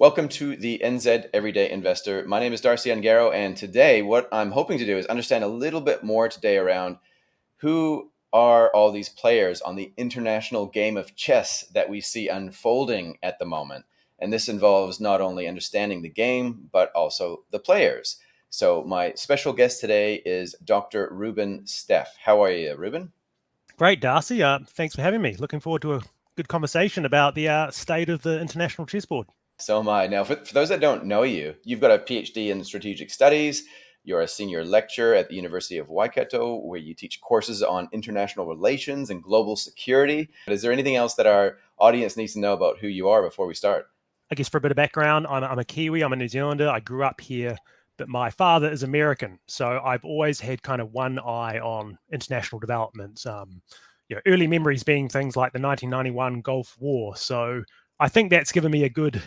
Welcome to the NZ Everyday Investor. My name is Darcy Ungaro, and today what I'm hoping to do is understand a little bit more today around who are all these players on the international game of chess that we see unfolding at the moment. And this involves not only understanding the game, but also the players. So my special guest today is Dr. Reuben Steff. How are you, Reuben? Great, Darcy. Thanks for having me. Looking forward to a good conversation about the state of the international chessboard. So am I. Now, for those that don't know you, you've got a PhD in strategic studies. You're a senior lecturer at the University of Waikato, where you teach courses on international relations and global security. Is there anything else that our audience needs to know about who you are before we start? I guess for a bit of background, I'm a Kiwi. I'm a New Zealander. I grew up here, but my father is American. So I've always had kind of one eye on international developments. Early memories being things like the 1991 Gulf War. So I think that's given me a good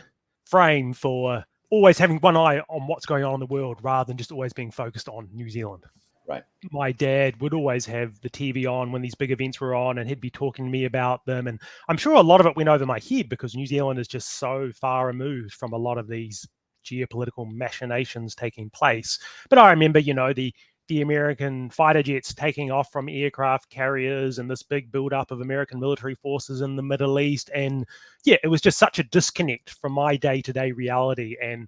frame for always having one eye on what's going on in the world rather than just always being focused on New Zealand. Right. My dad would always have the TV on when these big events were on, and he'd be talking to me about them. And I'm sure a lot of it went over my head because New Zealand is just so far removed from a lot of these geopolitical machinations taking place. But I remember, the American fighter jets taking off from aircraft carriers and this big buildup of American military forces in the Middle East. And yeah, it was just such a disconnect from my day-to-day reality and,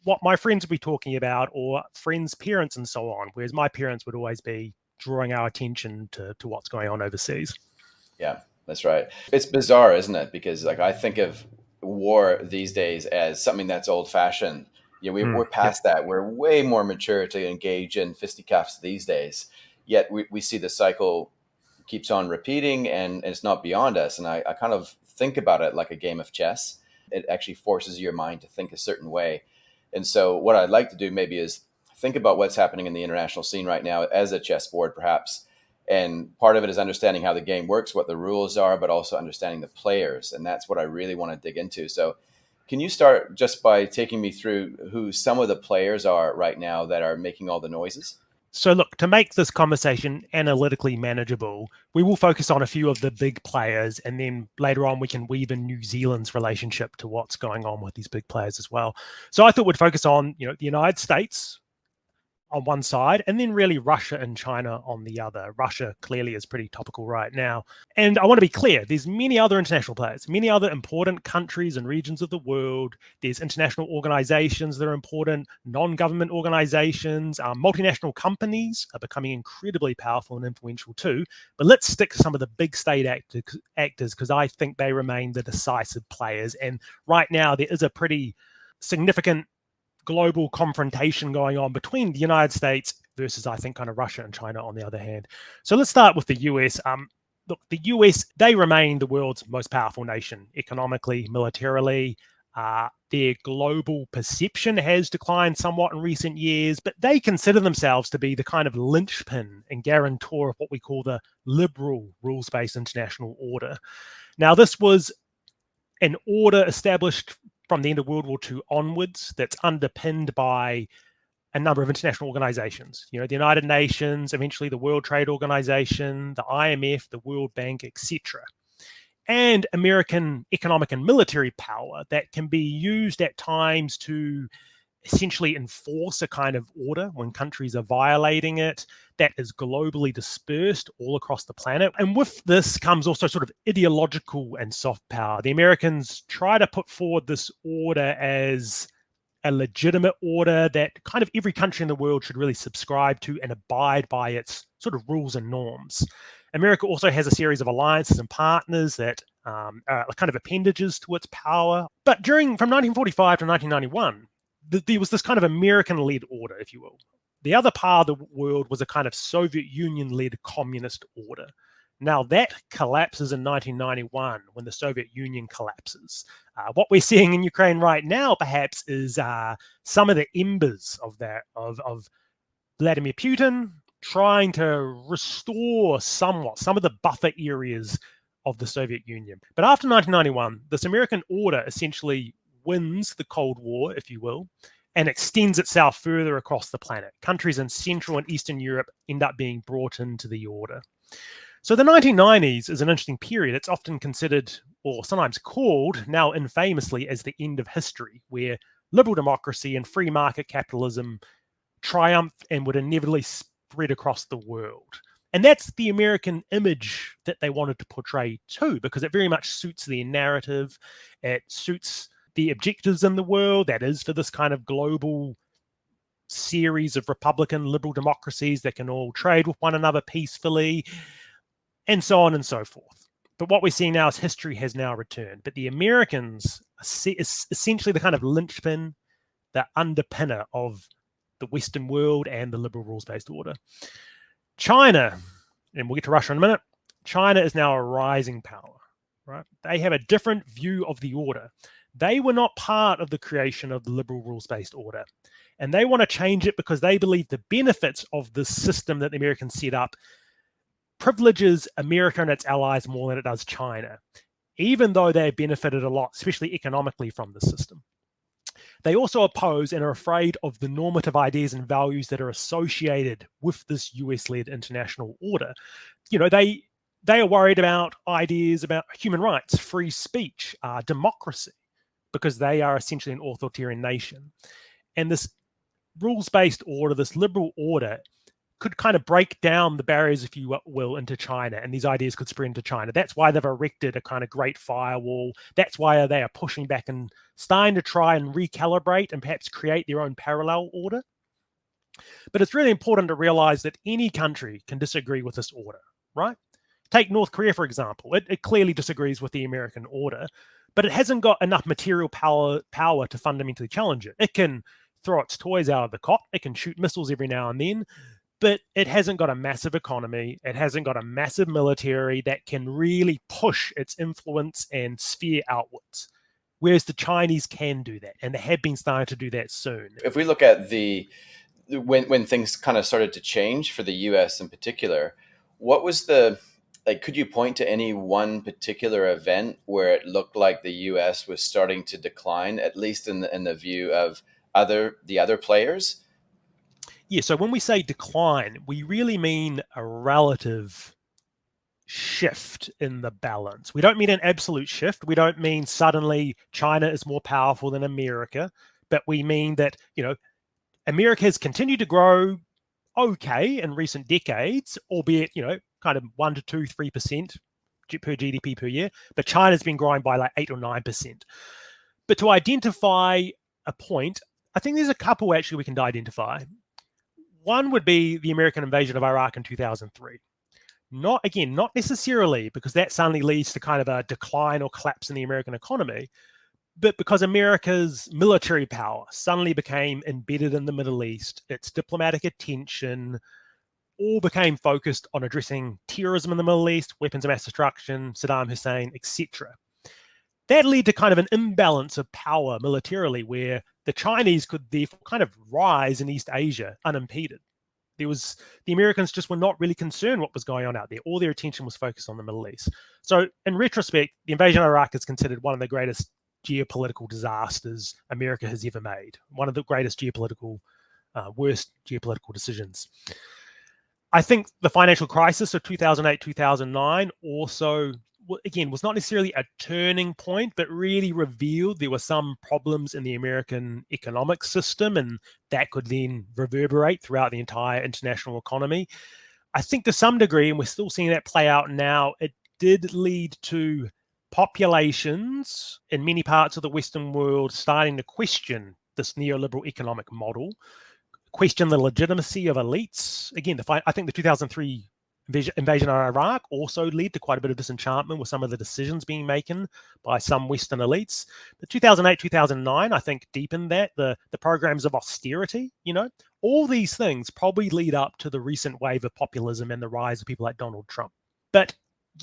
what my friends would be talking about or friends' parents and so on, whereas my parents would always be drawing our attention to what's going on overseas. Yeah, that's right. It's bizarre, isn't it? Because I think of war these days as something that's old-fashioned. We're past that. We're way more mature to engage in fisticuffs these days. Yet we see the cycle keeps on repeating and it's not beyond us. And I kind of think about it like a game of chess. It actually forces your mind to think a certain way. And so what I'd like to do maybe is think about what's happening in the international scene right now as a chessboard, perhaps. And part of it is understanding how the game works, what the rules are, but also understanding the players. And that's what I really want to dig into. So can you start just by taking me through who some of the players are right now that are making all the noises? So look, to make this conversation analytically manageable, we will focus on a few of the big players, and then later on we can weave in New Zealand's relationship to what's going on with these big players as well. So I thought we'd focus on, the United States on one side, and then really Russia and China on the other. Russia clearly is pretty topical right now. And I want to be clear, there's many other international players, many other important countries and regions of the world. There's international organizations that are important, non-government organizations, multinational companies are becoming incredibly powerful and influential too. But let's stick to some of the big state actors because I think they remain the decisive players. And right now there is a pretty significant global confrontation going on between the United States versus, I think, kind of Russia and China on the other hand. So let's start with the US. Look, the US, they remain the world's most powerful nation economically, militarily. Their global perception has declined somewhat in recent years, but they consider themselves to be the kind of linchpin and guarantor of what we call the liberal rules-based international order. Now, this was an order established from the end of World War II onwards that's underpinned by a number of international organizations, the United Nations, eventually the World Trade Organization, the IMF, the World Bank, etc. And American economic and military power that can be used at times to essentially enforce a kind of order when countries are violating it that is globally dispersed all across the planet. And with this comes also sort of ideological and soft power. The Americans try to put forward this order as a legitimate order that kind of every country in the world should really subscribe to and abide by its sort of rules and norms. America also has a series of alliances and partners that are kind of appendages to its power. But from 1945 to 1991, there was this kind of American-led order, if you will. The other part of the world was a kind of Soviet Union-led communist order. Now that collapses in 1991 when the Soviet Union collapses. What we're seeing in Ukraine right now, perhaps, is some of the embers of that, of Vladimir Putin trying to restore somewhat some of the buffer areas of the Soviet Union. But after 1991, this American order essentially wins the Cold War, if you will, and extends itself further across the planet. Countries in Central and Eastern Europe end up being brought into the order. So the 1990s is an interesting period. It's often considered or sometimes called, now infamously, as the end of history, where liberal democracy and free market capitalism triumphed and would inevitably spread across the world. And that's the American image that they wanted to portray too, because it very much suits their narrative. It suits the objectives in the world, that is, for this kind of global series of Republican liberal democracies that can all trade with one another peacefully, and so on and so forth. But what we're seeing now is history has now returned. But the Americans is essentially the kind of linchpin, the underpinner of the Western world and the liberal rules-based order. China, and we'll get to Russia in a minute, China is now a rising power, right? They have a different view of the order. They were not part of the creation of the liberal rules-based order. And they want to change it because they believe the benefits of this system that the Americans set up privileges America and its allies more than it does China, even though they have benefited a lot, especially economically, from the system. They also oppose and are afraid of the normative ideas and values that are associated with this US-led international order. You know, they are worried about ideas about human rights, free speech, democracy, because they are essentially an authoritarian nation. And this rules-based order, this liberal order, could kind of break down the barriers, if you will, into China, and these ideas could spread into China. That's why they've erected a kind of great firewall. That's why they are pushing back and starting to try and recalibrate and perhaps create their own parallel order. But it's really important to realize that any country can disagree with this order, right? Take North Korea, for example. It clearly disagrees with the American order, but it hasn't got enough material power to fundamentally challenge it. It can throw its toys out of the cot. It can shoot missiles every now and then, but it hasn't got a massive economy. It hasn't got a massive military that can really push its influence and sphere outwards. Whereas the Chinese can do that, and they have been starting to do that soon. If we look at when things kind of started to change for the U.S. in particular, what was could you point to any one particular event where it looked like the U.S. was starting to decline, at least in the view of the other players? Yeah, so when we say decline, we really mean a relative shift in the balance. We don't mean an absolute shift. We don't mean suddenly China is more powerful than America, but we mean that, America has continued to grow okay in recent decades, albeit, kind of 1 to 2, 3% per GDP per year, but China's been growing by like 8 or 9%. But to identify a point, I think there's a couple actually we can identify. One would be the American invasion of Iraq in 2003. Not necessarily because that suddenly leads to kind of a decline or collapse in the American economy, but because America's military power suddenly became embedded in the Middle East, its diplomatic attention all became focused on addressing terrorism in the Middle East, weapons of mass destruction, Saddam Hussein, etc. That led to kind of an imbalance of power militarily, where the Chinese could therefore kind of rise in East Asia unimpeded. The Americans just were not really concerned what was going on out there. All their attention was focused on the Middle East. So in retrospect, the invasion of Iraq is considered one of the greatest geopolitical disasters America has ever made. One of the greatest worst geopolitical decisions. I think the financial crisis of 2008, 2009 also, again, was not necessarily a turning point, but really revealed there were some problems in the American economic system, and that could then reverberate throughout the entire international economy. I think to some degree, and we're still seeing that play out now, it did lead to populations in many parts of the Western world starting to question this neoliberal economic model, question the legitimacy of elites. Again, I think the 2003 invasion of Iraq also led to quite a bit of disenchantment with some of the decisions being made by some Western elites. The 2008, 2009, I think, deepened that. The programs of austerity, all these things probably lead up to the recent wave of populism and the rise of people like Donald Trump. But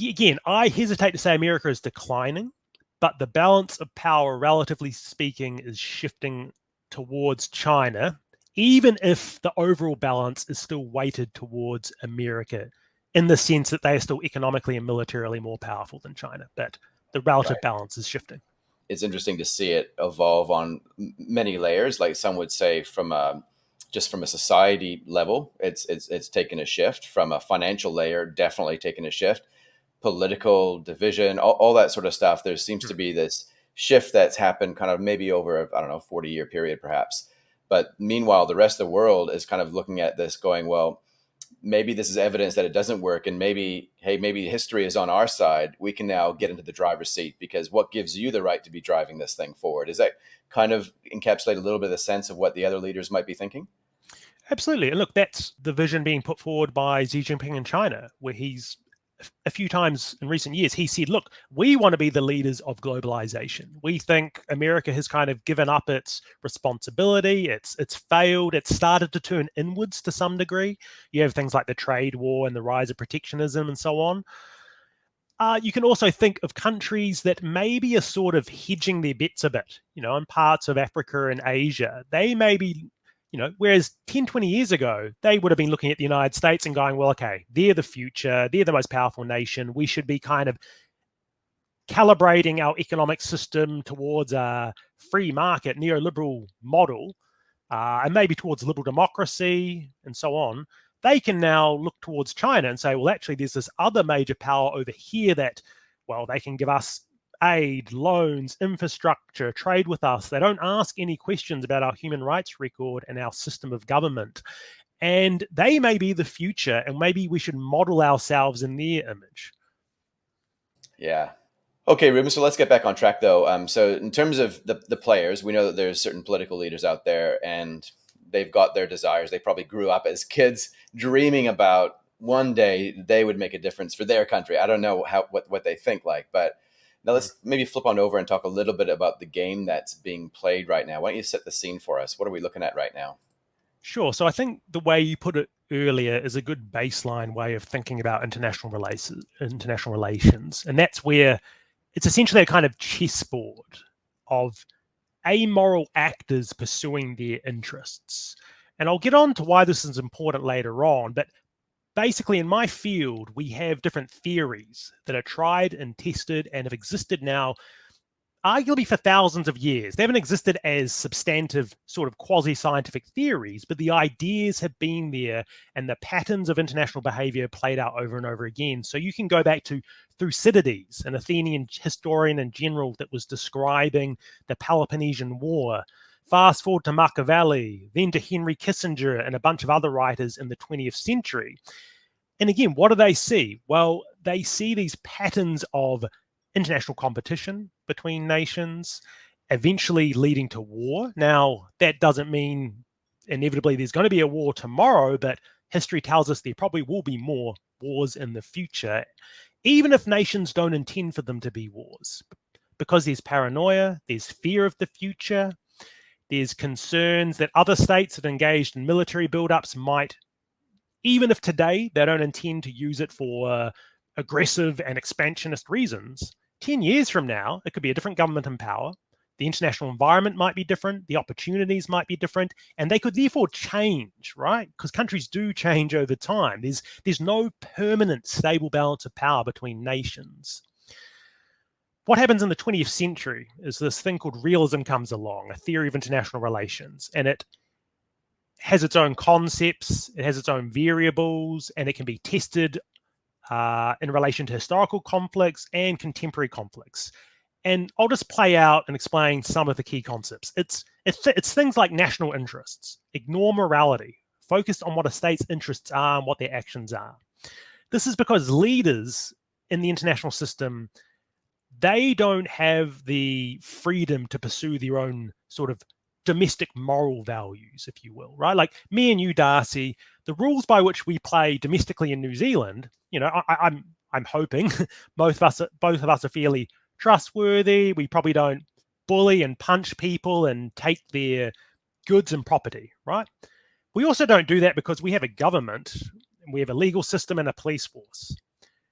again, I hesitate to say America is declining, but the balance of power, relatively speaking, is shifting towards China, even if the overall balance is still weighted towards America, in the sense that they are still economically and militarily more powerful than China. But the relative balance is shifting. It's interesting to see it evolve on many layers. Like some would say from a society level, it's taken a shift. From a financial layer, definitely taken a shift. political division, all that sort of stuff. There seems to be this shift that's happened kind of maybe over, I don't know, 40-year period perhaps. But meanwhile, the rest of the world is kind of looking at this going, well, maybe this is evidence that it doesn't work. And maybe, hey, maybe history is on our side. We can now get into the driver's seat, because what gives you the right to be driving this thing forward? Is that kind of encapsulate a little bit of the sense of what the other leaders might be thinking? Absolutely. And look, that's the vision being put forward by Xi Jinping in China, where he's a few times in recent years, he said, look, we want to be the leaders of globalization. We think America has kind of given up its responsibility. It's failed. It's started to turn inwards to some degree. You have things like the trade war and the rise of protectionism and so on. You can also think of countries that maybe are sort of hedging their bets a bit, in parts of Africa and Asia. They may be, whereas 10, 20 years ago, they would have been looking at the United States and going, well, okay, they're the future. They're the most powerful nation. We should be kind of calibrating our economic system towards a free market, neoliberal model, and maybe towards liberal democracy and so on. They can now look towards China and say, well, actually, there's this other major power over here that, well, they can give us aid, loans, infrastructure, trade with us. They don't ask any questions about our human rights record and our system of government. And they may be the future, and maybe we should model ourselves in their image. Yeah. Okay, Reuben, so let's get back on track, though. So in terms of the players, we know that there's certain political leaders out there, and they've got their desires. They probably grew up as kids dreaming about one day they would make a difference for their country. I don't know what they think like, but now let's maybe flip on over and talk a little bit about the game that's being played right now. Why don't you set the scene for us? What are we looking at right now? Sure. So I think the way you put it earlier is a good baseline way of thinking about international relations. And that's where it's essentially a kind of chessboard of amoral actors pursuing their interests. And I'll get on to why this is important later on, but basically in my field, we have different theories that are tried and tested and have existed now arguably for thousands of years. They haven't existed as substantive sort of quasi-scientific theories, but the ideas have been there and the patterns of international behavior played out over and over again. So you can go back to Thucydides, an Athenian historian and general that was describing the Peloponnesian War. Fast forward to Machiavelli, then to Henry Kissinger and a bunch of other writers in the 20th century. And again, what do they see? Well, they see these patterns of international competition between nations, eventually leading to war. Now, that doesn't mean inevitably there's going to be a war tomorrow, but history tells us there probably will be more wars in the future, even if nations don't intend for them to be wars. Because there's paranoia, there's fear of the future, there's concerns that other states that are engaged in military buildups might, even if today they don't intend to use it for aggressive and expansionist reasons, 10 years from now, it could be a different government in power. The international environment might be different. The opportunities might be different. And they could therefore change, right? Because countries do change over time. There's no permanent stable balance of power between nations. What happens in the 20th century is this thing called realism comes along, a theory of international relations. And it has its own concepts, it has its own variables, and it can be tested in relation to historical conflicts and contemporary conflicts. And I'll just play out and explain some of the key concepts. It's things like national interests, ignore morality, focus on what a state's interests are and what their actions are. This is because leaders in the international system, they don't have the freedom to pursue their own sort of domestic moral values, if you will, right? Like me and you, Darcy, the rules by which we play domestically in New Zealand, I'm hoping both of us are fairly trustworthy. We probably don't bully and punch people and take their goods and property, right? We also don't do that because we have a government, we have a legal system and a police force.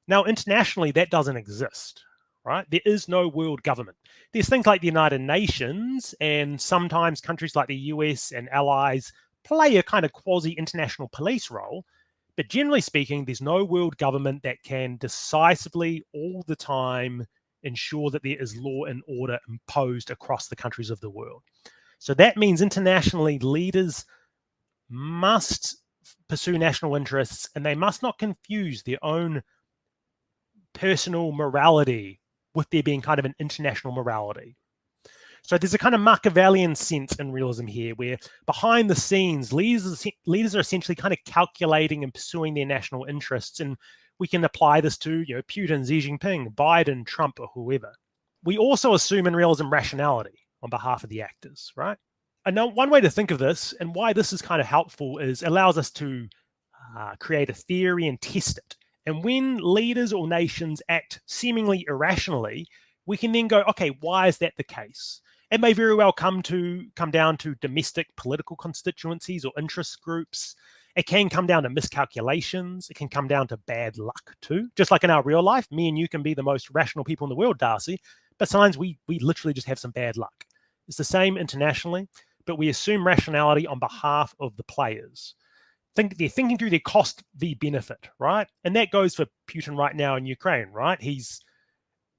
Now, internationally, that doesn't exist, right? There is no world government. There's things like the United Nations, and sometimes countries like the US and allies play a kind of quasi-international police role. But generally speaking, there's no world government that can decisively all the time ensure that there is law and order imposed across the countries of the world. So that means internationally, leaders must pursue national interests, and they must not confuse their own personal morality with there being kind of an international morality. So there's a kind of Machiavellian sense in realism here, where behind the scenes, leaders are essentially kind of calculating and pursuing their national interests. And we can apply this to, Putin, Xi Jinping, Biden, Trump, or whoever. We also assume in realism rationality on behalf of the actors, right? And now one way to think of this, and why this is kind of helpful, is it allows us to create a theory and test it. And when leaders or nations act seemingly irrationally, we can then go, okay, why is that the case? It may very well come down to domestic political constituencies or interest groups. It can come down to miscalculations. It can come down to bad luck too. Just like in our real life, me and you can be the most rational people in the world, Darcy, but sometimes we literally just have some bad luck. It's the same internationally, but we assume rationality on behalf of the players. They're thinking through their cost v benefit, right? And that goes for Putin right now in Ukraine, right?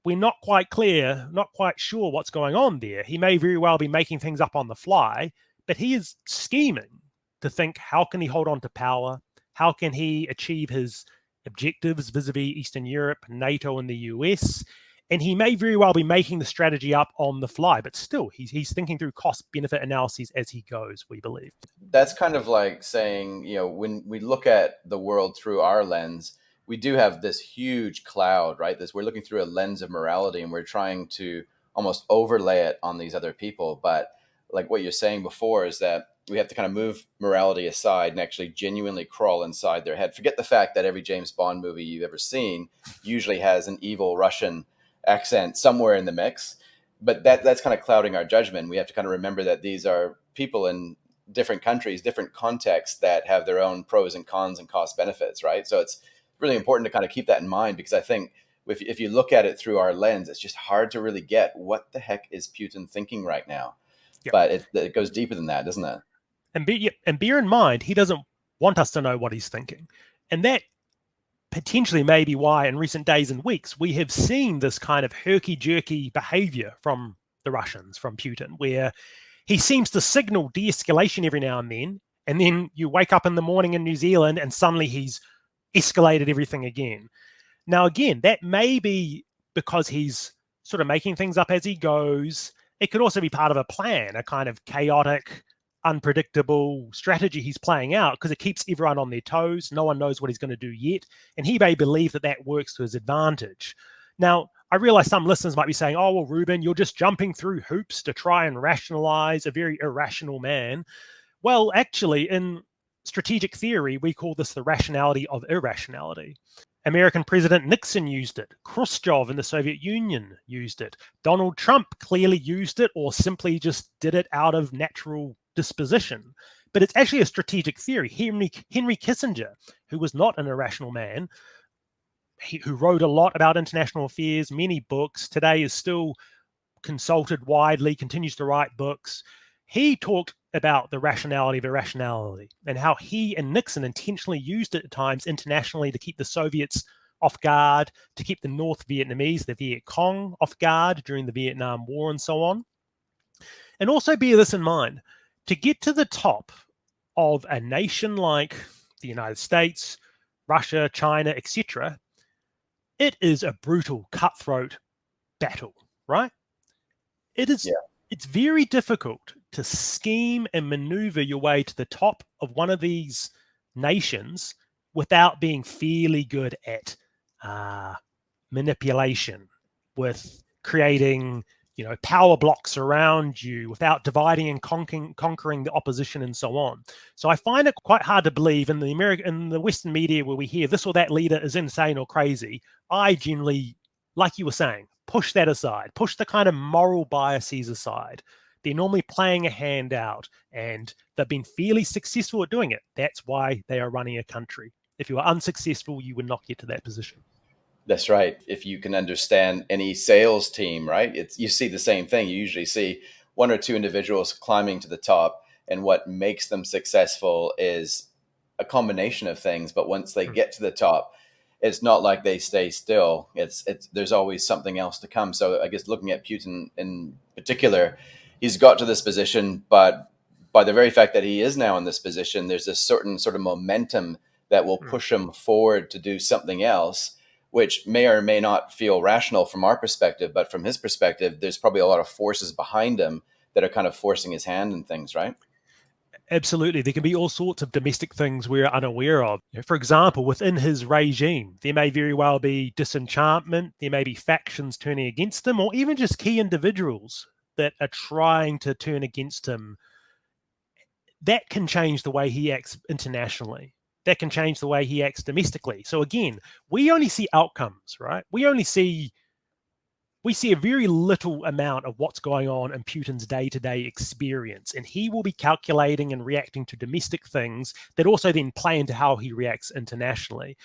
We're not quite clear, not quite sure what's going on there. He may very well be making things up on the fly, but he is scheming to think, how can he hold on to power? How can he achieve his objectives vis-a-vis Eastern Europe, NATO, and the US? And he may very well be making the strategy up on the fly, but still, he's thinking through cost-benefit analyses as he goes, we believe. That's kind of like saying, when we look at the world through our lens, we do have this huge cloud, right? We're looking through a lens of morality, and we're trying to almost overlay it on these other people. But like what you're saying before is that we have to kind of move morality aside and actually genuinely crawl inside their head. Forget the fact that every James Bond movie you've ever seen usually has an evil Russian accent somewhere in the mix. But that's kind of clouding our judgment. We have to kind of remember that these are people in different countries, different contexts that have their own pros and cons and cost benefits, right? So it's really important to kind of keep that in mind, because I think if you look at it through our lens, it's just hard to really get what the heck is Putin thinking right now. Yep. But it goes deeper than that, doesn't it? And bear in mind, he doesn't want us to know what he's thinking. And that potentially may be why in recent days and weeks, we have seen this kind of herky-jerky behavior from the Russians, from Putin, where he seems to signal de-escalation every now and then you wake up in the morning in New Zealand and suddenly he's escalated everything again. Now, again, that may be because he's sort of making things up as he goes. It could also be part of a plan, a kind of chaotic, unpredictable strategy he's playing out, because it keeps everyone on their toes. No one knows what he's going to do yet. And he may believe that works to his advantage. Now, I realize some listeners might be saying, oh, well, Reuben, you're just jumping through hoops to try and rationalize a very irrational man. Well, actually, in strategic theory, we call this the rationality of irrationality. American President Nixon used it. Khrushchev in the Soviet Union used it. Donald Trump clearly used it, or simply just did it out of natural disposition. But it's actually a strategic theory. Henry Kissinger, who was not an irrational man, who wrote a lot about international affairs, many books, today is still consulted widely, continues to write books. He talked about the rationality of irrationality and how he and Nixon intentionally used it at times internationally to keep the Soviets off guard, to keep the North Vietnamese, the Viet Cong, off guard during the Vietnam War and so on. And also bear this in mind, to get to the top of a nation like the United States, Russia, China, etc., it is a brutal, cutthroat battle, right? It is. Yeah. It's very difficult to scheme and maneuver your way to the top of one of these nations without being fairly good at manipulation, with creating, power blocks around you, without dividing and conquering the opposition and so on. So I find it quite hard to believe in the Western media where we hear this or that leader is insane or crazy. I generally, like you were saying, push that aside, push the kind of moral biases aside. They're normally playing a hand out, and they've been fairly successful at doing it. That's why they are running a country. If you are unsuccessful, you would not get to that position. That's right. If you can understand any sales team, right, you see the same thing. You usually see one or two individuals climbing to the top, and what makes them successful is a combination of things. But once they get to the top, it's not like they stay still. There's always something else to come. So I guess looking at Putin in particular, he's got to this position, but by the very fact that he is now in this position, there's a certain sort of momentum that will push him forward to do something else, which may or may not feel rational from our perspective, but from his perspective, there's probably a lot of forces behind him that are kind of forcing his hand and things, right? Absolutely. There can be all sorts of domestic things we're unaware of. For example, within his regime, there may very well be disenchantment, there may be factions turning against him, or even just key individuals that are trying to turn against him. That can change the way he acts internationally. That can change the way he acts domestically. So again, we only see outcomes, right? We see a very little amount of what's going on in Putin's day-to-day experience, and he will be calculating and reacting to domestic things that also then play into how he reacts internationally.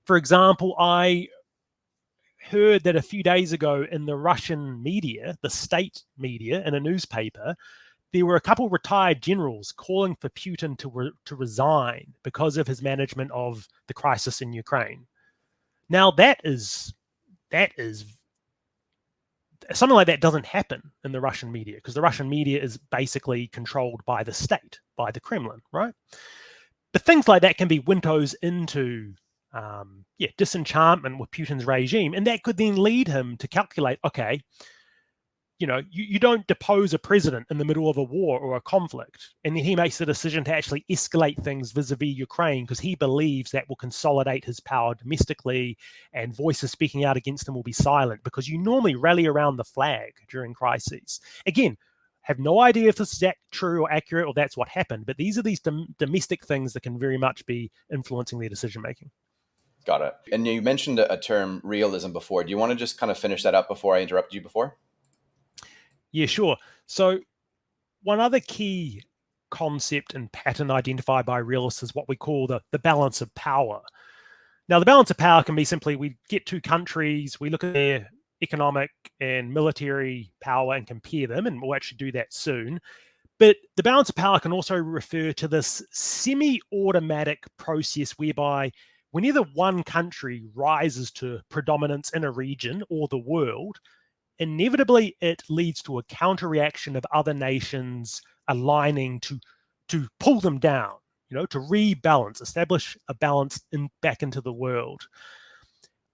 For example, I heard that a few days ago in the Russian media, the state media, in a newspaper, there were a couple of retired generals calling for Putin to resign because of his management of the crisis in Ukraine. Now, that is something like that doesn't happen in the Russian media, because the Russian media is basically controlled by the state, by the Kremlin, right? But things like that can be windows into disenchantment with Putin's regime, and that could then lead him to calculate, okay, you don't depose a president in the middle of a war or a conflict, and then he makes the decision to actually escalate things vis-a-vis Ukraine because he believes that will consolidate his power domestically, and voices speaking out against him will be silent, because you normally rally around the flag during crises. Again, have no idea if this is true or accurate or that's what happened, but these are these domestic things that can very much be influencing their decision-making. Got it. And you mentioned a term, realism, before. Do you want to just kind of finish that up before I interrupted you before? Yeah, sure. So one other key concept and pattern identified by realists is what we call the balance of power. Now, the balance of power can be simply, we get two countries, we look at their economic and military power and compare them, and we'll actually do that soon. But the balance of power can also refer to this semi-automatic process whereby whenever one country rises to predominance in a region or the world, inevitably it leads to a counter-reaction of other nations aligning to pull them down, to rebalance, establish a balance back into the world.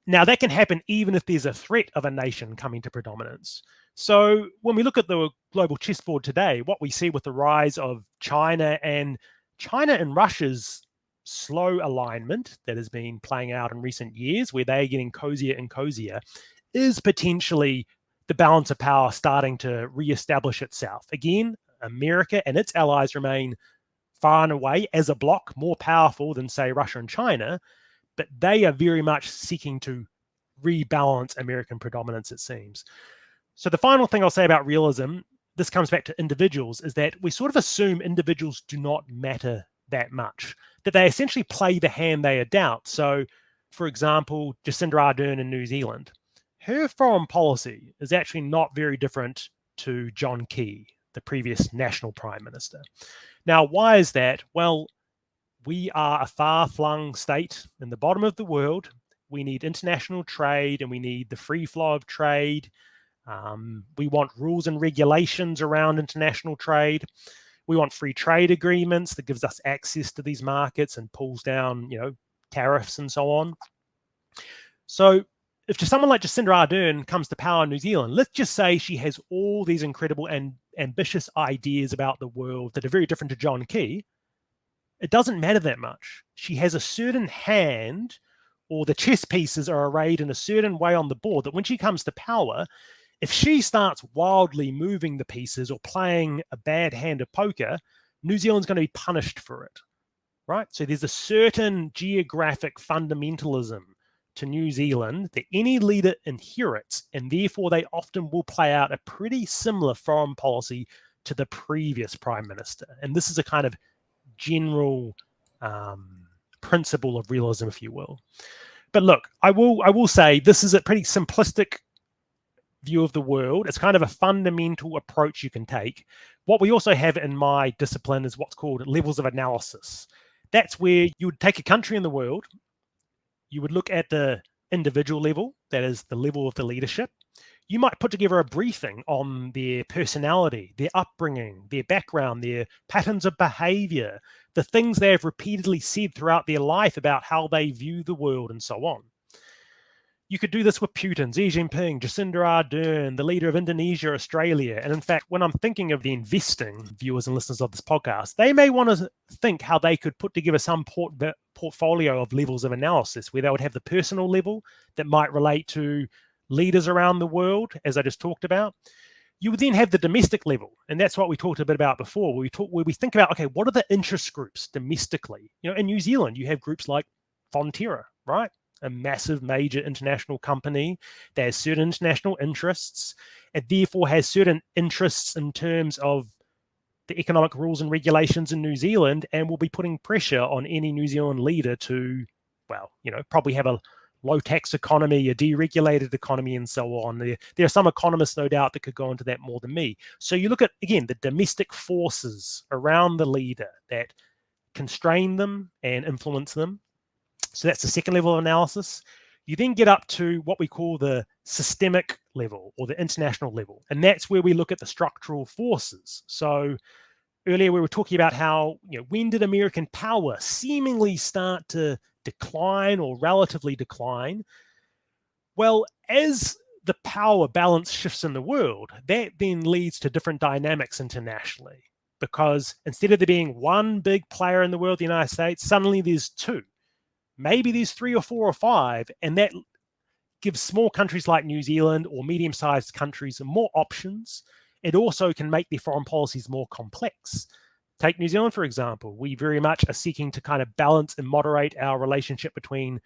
Now, that can happen even if there's a threat of a nation coming to predominance. So when we look at the global chessboard today, what we see with the rise of China and Russia's slow alignment that has been playing out in recent years, where they're getting cozier and cozier, is potentially the balance of power starting to reestablish itself. Again, America and its allies remain far and away as a bloc more powerful than, say, Russia and China, but they are very much seeking to rebalance American predominance, it seems. So the final thing I'll say about realism, this comes back to individuals, is that we sort of assume individuals do not matter that much, that they essentially play the hand they are dealt. So, for example, Jacinda Ardern in New Zealand, her foreign policy is actually not very different to John Key, the previous national prime minister. Now, why is that? Well, we are a far-flung state in the bottom of the world. We need international trade, and we need the free flow of trade. We want rules and regulations around international trade. We want free trade agreements that gives us access to these markets and pulls down, tariffs and so on. So if someone like Jacinda Ardern comes to power in New Zealand, let's just say she has all these incredible and ambitious ideas about the world that are very different to John Key, it doesn't matter that much. She has a certain hand, or the chess pieces are arrayed in a certain way on the board, that when she comes to power, if she starts wildly moving the pieces or playing a bad hand of poker, New Zealand's going to be punished for it, right? So there's a certain geographic fundamentalism to New Zealand that any leader inherits, and therefore they often will play out a pretty similar foreign policy to the previous prime minister. And this is a kind of general principle of realism, if you will. But look, I will say this is a pretty simplistic view of the world. It's kind of a fundamental approach you can take. What we also have in my discipline is what's called levels of analysis. That's where you would take a country in the world, you would look at the individual level, that is the level of the leadership. You might put together a briefing on their personality, their upbringing, their background, their patterns of behavior, the things they have repeatedly said throughout their life about how they view the world, and so on. You could do this with Putin, Xi Jinping, Jacinda Ardern, the leader of Indonesia, Australia. And in fact, when I'm thinking of the investing viewers and listeners of this podcast, they may want to think how they could put together some portfolio of levels of analysis where they would have the personal level that might relate to leaders around the world, as I just talked about. You would then have the domestic level, and that's what we talked a bit about before, where we think about, okay, what are the interest groups domestically? In New Zealand, you have groups like Fonterra, right? A massive major international company that has certain international interests and therefore has certain interests in terms of the economic rules and regulations in New Zealand, and will be putting pressure on any New Zealand leader to, probably have a low tax economy, a deregulated economy, and so on. There are some economists, no doubt, that could go into that more than me. So you look at, again, the domestic forces around the leader that constrain them and influence them. So that's the second level of analysis. You then get up to what we call the systemic level or the international level. And that's where we look at the structural forces. So earlier we were talking about how, when did American power seemingly start to decline or relatively decline? Well, as the power balance shifts in the world, that then leads to different dynamics internationally. Because instead of there being one big player in the world, the United States, suddenly there's two. Maybe there's 3 or 4 or 5, and that gives small countries like New Zealand or medium-sized countries more options. It also can make their foreign policies more complex. Take New Zealand, for example. We very much are seeking to kind of balance and moderate our relationship between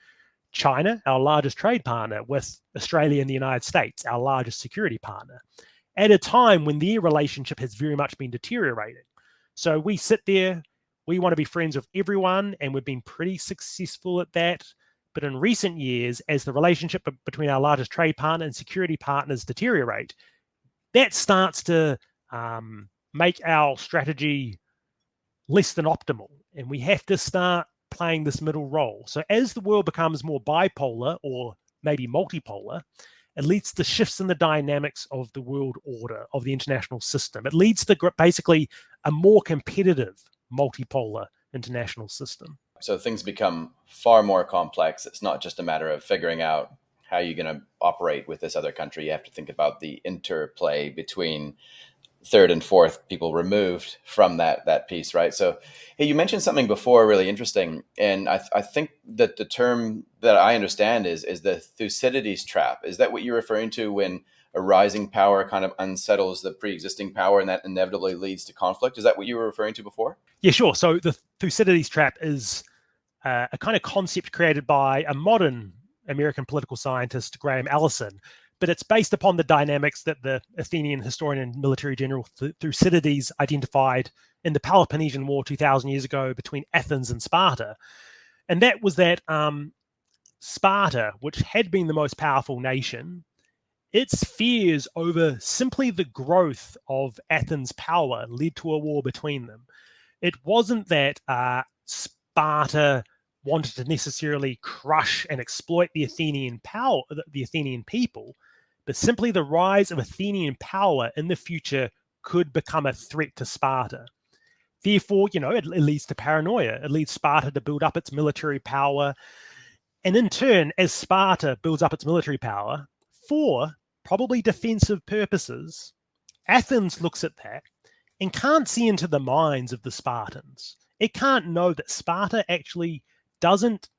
China, our largest trade partner, with Australia and the United States, our largest security partner, at a time when their relationship has very much been deteriorating. So we sit there, we want to be friends with everyone, and we've been pretty successful at that. But in recent years, as the relationship between our largest trade partner and security partners deteriorate, that starts to make our strategy less than optimal. And we have to start playing this middle role. So as the world becomes more bipolar or maybe multipolar, it leads to shifts in the dynamics of the world order, of the international system. It leads to basically a more competitive multipolar international system. So things become far more complex. It's not just a matter of figuring out how you're going to operate with this other country. You have to think about the interplay between third and fourth people removed from that piece, right? So, hey, you mentioned something before really interesting, and I think that the term that I understand is the Thucydides Trap. Is that what you're referring to when a rising power kind of unsettles the pre-existing power, and that inevitably leads to conflict? Is that what you were referring to before? Yeah, sure. So the Thucydides Trap is a kind of concept created by a modern American political scientist, Graham Allison, but it's based upon the dynamics that the Athenian historian and military general Thucydides identified in the Peloponnesian War 2,000 years ago between Athens and Sparta. And that was that Sparta, which had been the most powerful nation, its fears over simply the growth of Athens' power led to a war between them. It wasn't that Sparta wanted to necessarily crush and exploit the Athenian power, the Athenian people, but simply the rise of Athenian power in the future could become a threat to Sparta. Therefore, it leads to paranoia. It leads Sparta to build up its military power. And in turn, as Sparta builds up its military power for probably defensive purposes, Athens looks at that and can't see into the minds of the Spartans. It can't know that Sparta actually doesn't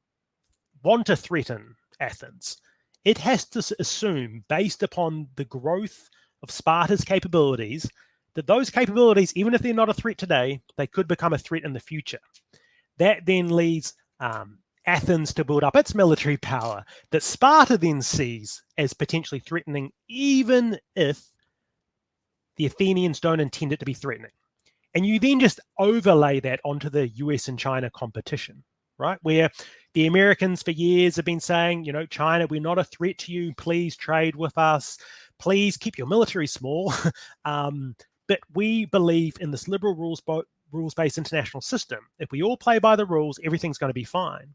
want to threaten Athens. It has to assume, based upon the growth of Sparta's capabilities, that those capabilities, even if they're not a threat today, they could become a threat in the future. That then leads Athens to build up its military power that Sparta then sees as potentially threatening, even if the Athenians don't intend it to be threatening. And you then just overlay that onto the US and China competition, right? Where the Americans for years have been saying, China, we're not a threat to you. Please trade with us. Please keep your military small. But we believe in this liberal rules-based international system. If we all play by the rules, everything's going to be fine.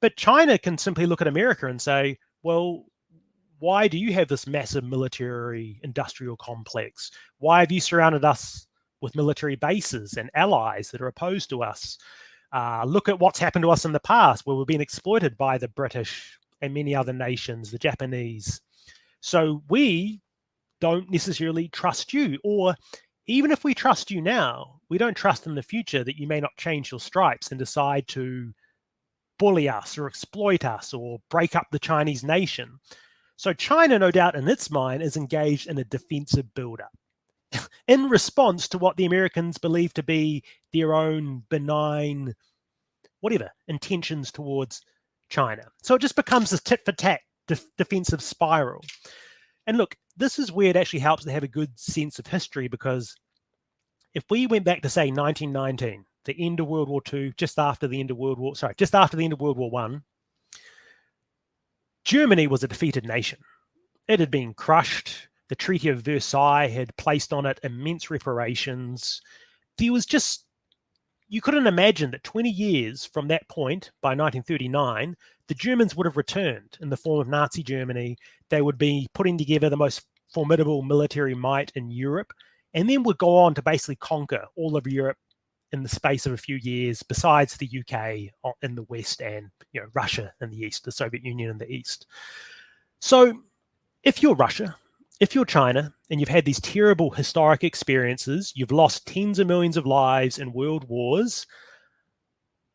But China can simply look at America and say, well, why do you have this massive military industrial complex? Why have you surrounded us with military bases and allies that are opposed to us? Look at what's happened to us in the past where we've been exploited by the British and many other nations, the Japanese. So we don't necessarily trust you, or even if we trust you now, we don't trust in the future that you may not change your stripes and decide to bully us or exploit us or break up the Chinese nation. So China, no doubt in its mind, is engaged in a defensive buildup in response to what the Americans believe to be their own benign, whatever, intentions towards China. So it just becomes this tit-for-tat defensive spiral. And look, this is where it actually helps to have a good sense of history, because if we went back to, say, 1919, the end of World War II, just after the end of World War I, Germany was a defeated nation. It had been crushed. The Treaty of Versailles had placed on it immense reparations. There was just, you couldn't imagine that 20 years from that point, by 1939, the Germans would have returned in the form of Nazi Germany. They would be putting together the most formidable military might in Europe, and then would go on to basically conquer all of Europe in the space of a few years, besides the UK in the west and Russia in the east, the Soviet Union in the east. So if you're Russia, if you're China, and you've had these terrible historic experiences, you've lost tens of millions of lives in world wars,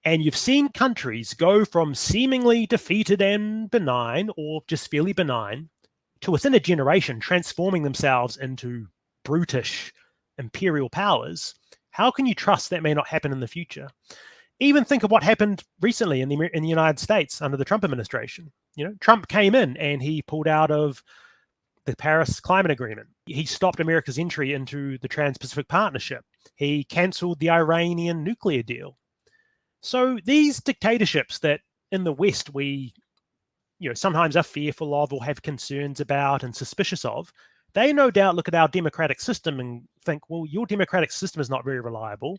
and you've seen countries go from seemingly defeated and benign, or just fairly benign, to within a generation transforming themselves into brutish imperial powers, how can you trust that may not happen in the future? Even think of what happened recently in the United States under the Trump administration. Trump came in and he pulled out of the Paris Climate Agreement. He stopped America's entry into the Trans-Pacific Partnership. He cancelled the Iranian nuclear deal. So these dictatorships that in the West we sometimes are fearful of or have concerns about and suspicious of, they no doubt look at our democratic system and think, well, your democratic system is not very reliable.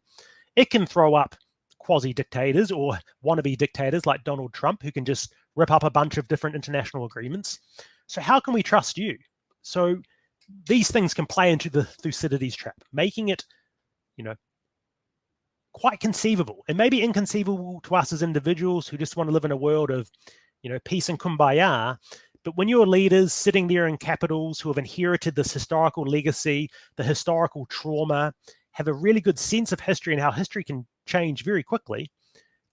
It can throw up quasi-dictators or wannabe dictators like Donald Trump, who can just rip up a bunch of different international agreements. So how can we trust you? So these things can play into the Thucydides trap, making it, quite conceivable, and maybe inconceivable to us as individuals who just want to live in a world of, peace and kumbaya. But when your leaders sitting there in capitals who have inherited this historical legacy, the historical trauma, have a really good sense of history and how history can change very quickly,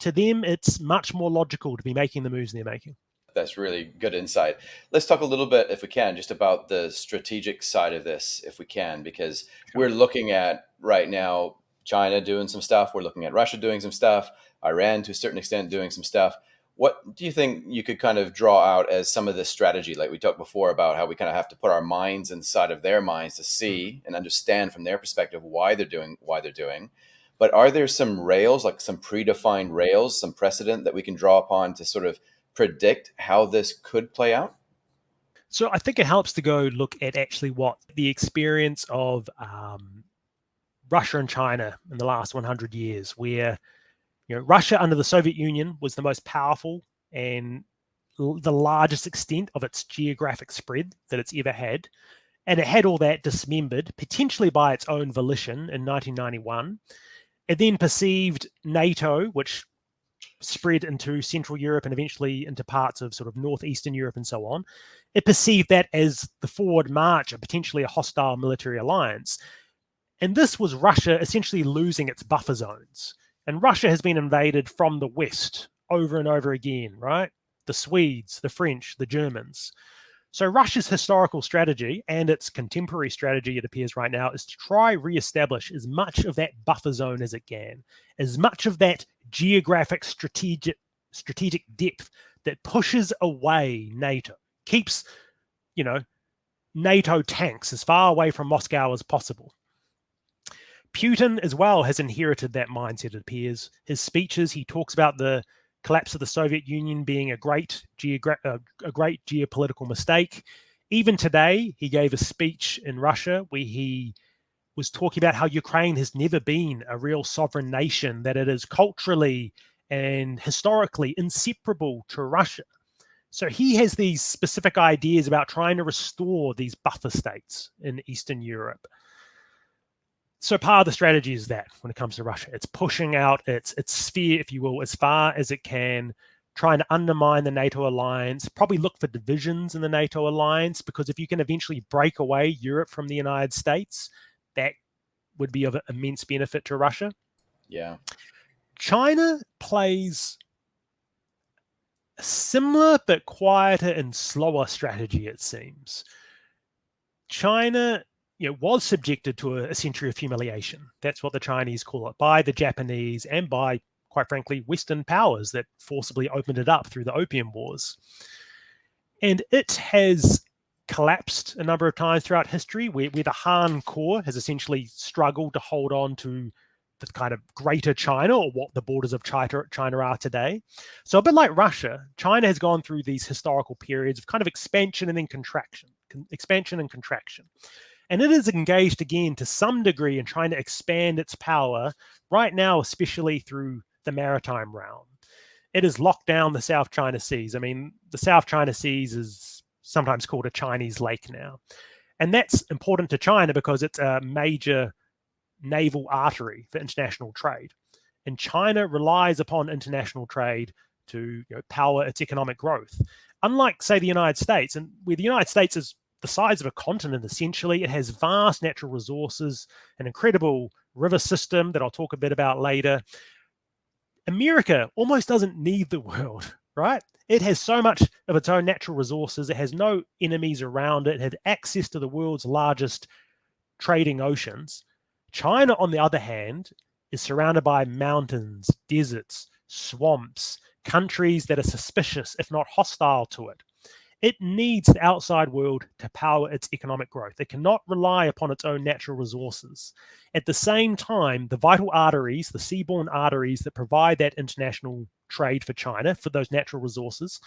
to them, it's much more logical to be making the moves they're making. That's really good insight. Let's talk a little bit, if we can, just about the strategic side of this, if we can, because we're looking at right now China doing some stuff. We're looking at Russia doing some stuff, Iran to a certain extent doing some stuff. What do you think you could kind of draw out as some of this strategy? Like we talked before about how we kind of have to put our minds inside of their minds to see and understand from their perspective why they're doing. But are there some rails, like some predefined rails, some precedent that we can draw upon to sort of predict how this could play out? So I think it helps to go look at actually what the experience of Russia and China in the last 100 years, where Russia under the Soviet Union was the most powerful and the largest extent of its geographic spread that it's ever had. And it had all that dismembered, potentially by its own volition in 1991. It then perceived NATO, which spread into Central Europe and eventually into parts of sort of northeastern Europe and so on. It perceived that as the forward march of potentially a hostile military alliance. And this was Russia essentially losing its buffer zones. And Russia has been invaded from the West over and over again, right? The Swedes, the French, the Germans. So Russia's historical strategy and its contemporary strategy, it appears right now, is to try re-establish as much of that buffer zone as it can, as much of that geographic strategic depth that pushes away NATO, keeps, NATO tanks as far away from Moscow as possible. Putin as well has inherited that mindset, it appears. His speeches, he talks about the collapse of the Soviet Union being a great geopolitical mistake. Even today, he gave a speech in Russia where he was talking about how Ukraine has never been a real sovereign nation, that it is culturally and historically inseparable to Russia. So he has these specific ideas about trying to restore these buffer states in Eastern Europe. So part of the strategy is that when it comes to Russia, it's pushing out its sphere, if you will, as far as it can trying to undermine the NATO alliance, probably look for divisions in the NATO alliance, because if you can eventually break away Europe from the United States, that would be of immense benefit to Russia. Yeah. China plays a similar but quieter and slower strategy, it seems. China was subjected to a century of humiliation. That's what the Chinese call it, by the Japanese and by, quite frankly, Western powers that forcibly opened it up through the Opium Wars. And it has collapsed a number of times throughout history, where the Han core has essentially struggled to hold on to the kind of greater China, or what the borders of China are today. So a bit like Russia, China has gone through these historical periods of kind of expansion and then contraction, expansion and contraction. And it is engaged again to some degree in trying to expand its power right now, especially through the maritime realm. It has locked down the South China Seas. I mean, the South China Seas is sometimes called a Chinese lake now. And that's important to China because it's a major naval artery for international trade. And China relies upon international trade to power its economic growth. Unlike, say, the United States, and where the United States is the size of a continent, essentially, it has vast natural resources, an incredible river system that I'll talk a bit about later. America almost doesn't need the world, right? It has so much of its own natural resources. It has no enemies around it. It has access to the world's largest trading oceans. China, on the other hand, is surrounded by mountains, deserts, swamps, countries that are suspicious, if not hostile to it. It needs the outside world to power its economic growth. It cannot rely upon its own natural resources. At the same time, the vital arteries, the seaborne arteries that provide that international trade for China, for those natural resources,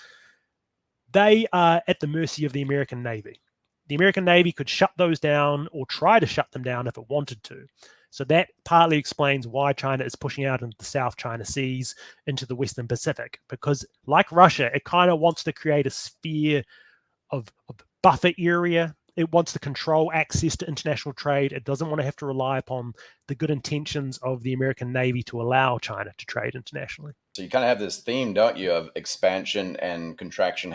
they are at the mercy of the American Navy. The American Navy could shut those down or try to shut them down if it wanted to. So that partly explains why China is pushing out into the South China Seas, into the Western Pacific, because like Russia, it kind of wants to create a sphere of buffer area. It wants to control access to international trade. It doesn't want to have to rely upon the good intentions of the American Navy to allow China to trade internationally. So you kind of have this theme, don't you, of expansion and contraction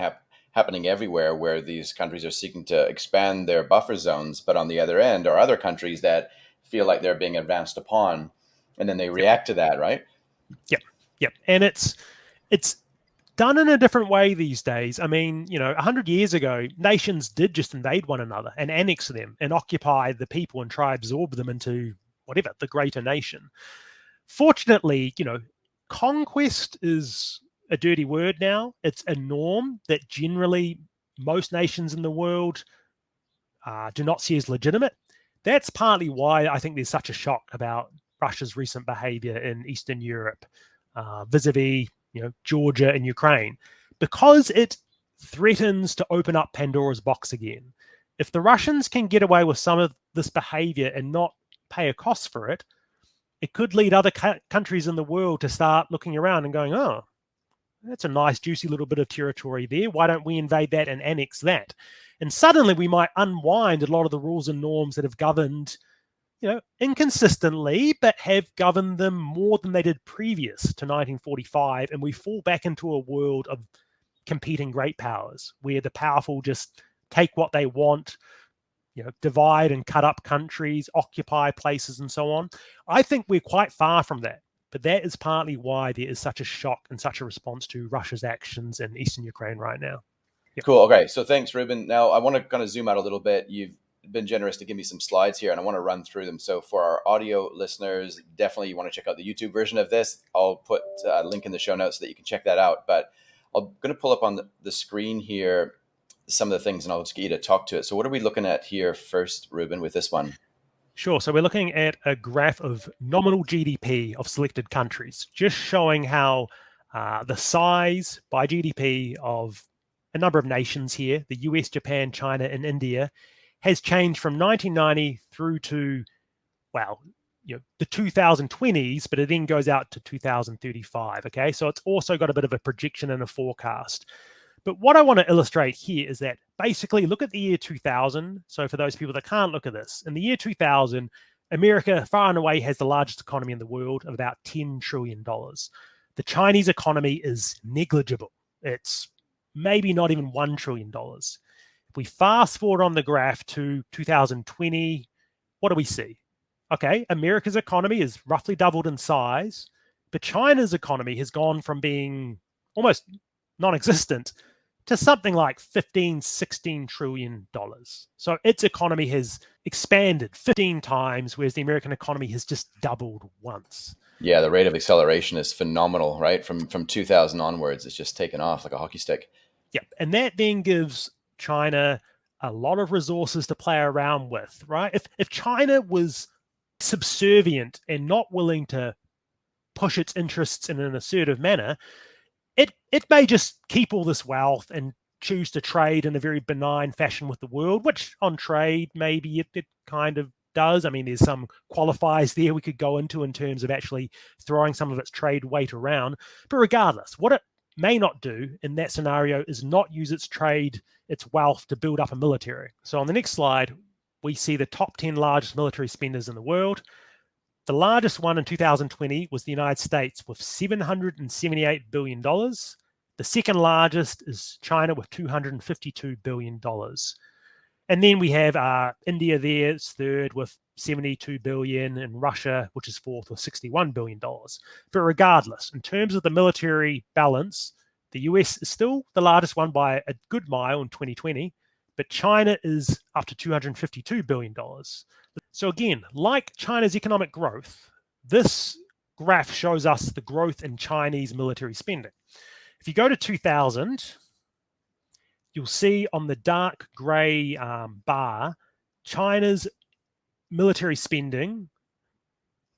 happening everywhere, where these countries are seeking to expand their buffer zones, but on the other end are other countries that feel like they're being advanced upon, and then they react to that, right? Yep. And it's done in a different way these days. I mean, 100 years ago, nations did just invade one another and annex them and occupy the people and try to absorb them into whatever, the greater nation. Fortunately, conquest is a dirty word now. It's a norm that generally most nations in the world do not see as legitimate. That's partly why I think there's such a shock about Russia's recent behavior in Eastern Europe, vis-a-vis Georgia and Ukraine, because it threatens to open up Pandora's box again. If the Russians can get away with some of this behavior and not pay a cost for it, it could lead other countries in the world to start looking around and going, oh, that's a nice, juicy little bit of territory there. Why don't we invade that and annex that? And suddenly we might unwind a lot of the rules and norms that have governed, inconsistently, but have governed them more than they did previous to 1945. And we fall back into a world of competing great powers, where the powerful just take what they want, divide and cut up countries, occupy places, and so on. I think we're quite far from that. But that is partly why there is such a shock and such a response to Russia's actions in Eastern Ukraine right now. Yep. Cool. Okay. So thanks, Reuben. Now I want to kind of zoom out a little bit. You've been generous to give me some slides here, and I want to run through them. So for our audio listeners, definitely you want to check out the YouTube version of this. I'll put a link in the show notes so that you can check that out. But I'm going to pull up on the screen here some of the things, and I'll just get you to talk to it. So what are we looking at here first, Reuben, with this one? Sure. So we're looking at a graph of nominal GDP of selected countries, just showing how the size by GDP of a number of nations here, the US, Japan, China, and India, has changed from 1990 through to, the 2020s, but it then goes out to 2035. Okay. So it's also got a bit of a projection and a forecast. But what I want to illustrate here is that basically look at the year 2000. So for those people that can't look at this, in the year 2000, America far and away has the largest economy in the world of about $10 trillion. The the Chinese economy is negligible. It's maybe not even $1 trillion. If we fast forward on the graph to 2020, what do we see? Okay, America's economy is roughly doubled in size, but China's economy has gone from being almost non-existent to something like $15-16 trillion. So its economy has expanded 15 times, whereas the American economy has just doubled once. Yeah, the rate of acceleration is phenomenal, right? From 2000 onwards, it's just taken off like a hockey stick. Yeah, and that then gives China a lot of resources to play around with, right? If China was subservient and not willing to push its interests in an assertive manner, it may just keep all this wealth and choose to trade in a very benign fashion with the world, which on trade maybe it kind of does. I mean, there's some qualifiers there we could go into in terms of actually throwing some of its trade weight around. But regardless, what it may not do in that scenario is not use its trade, its wealth to build up a military. So on the next slide, we see the top 10 largest military spenders in the world. The largest one in 2020 was the United States with $778 billion. The second largest is China with $252 billion. And then we have India there, it's third with $72 billion, and Russia, which is fourth with $61 billion. But regardless, in terms of the military balance, the US is still the largest one by a good mile in 2020, but China is up to $252 billion. So again, like China's economic growth, this graph shows us the growth in Chinese military spending. If you go to 2000, you'll see on the dark gray bar, China's military spending,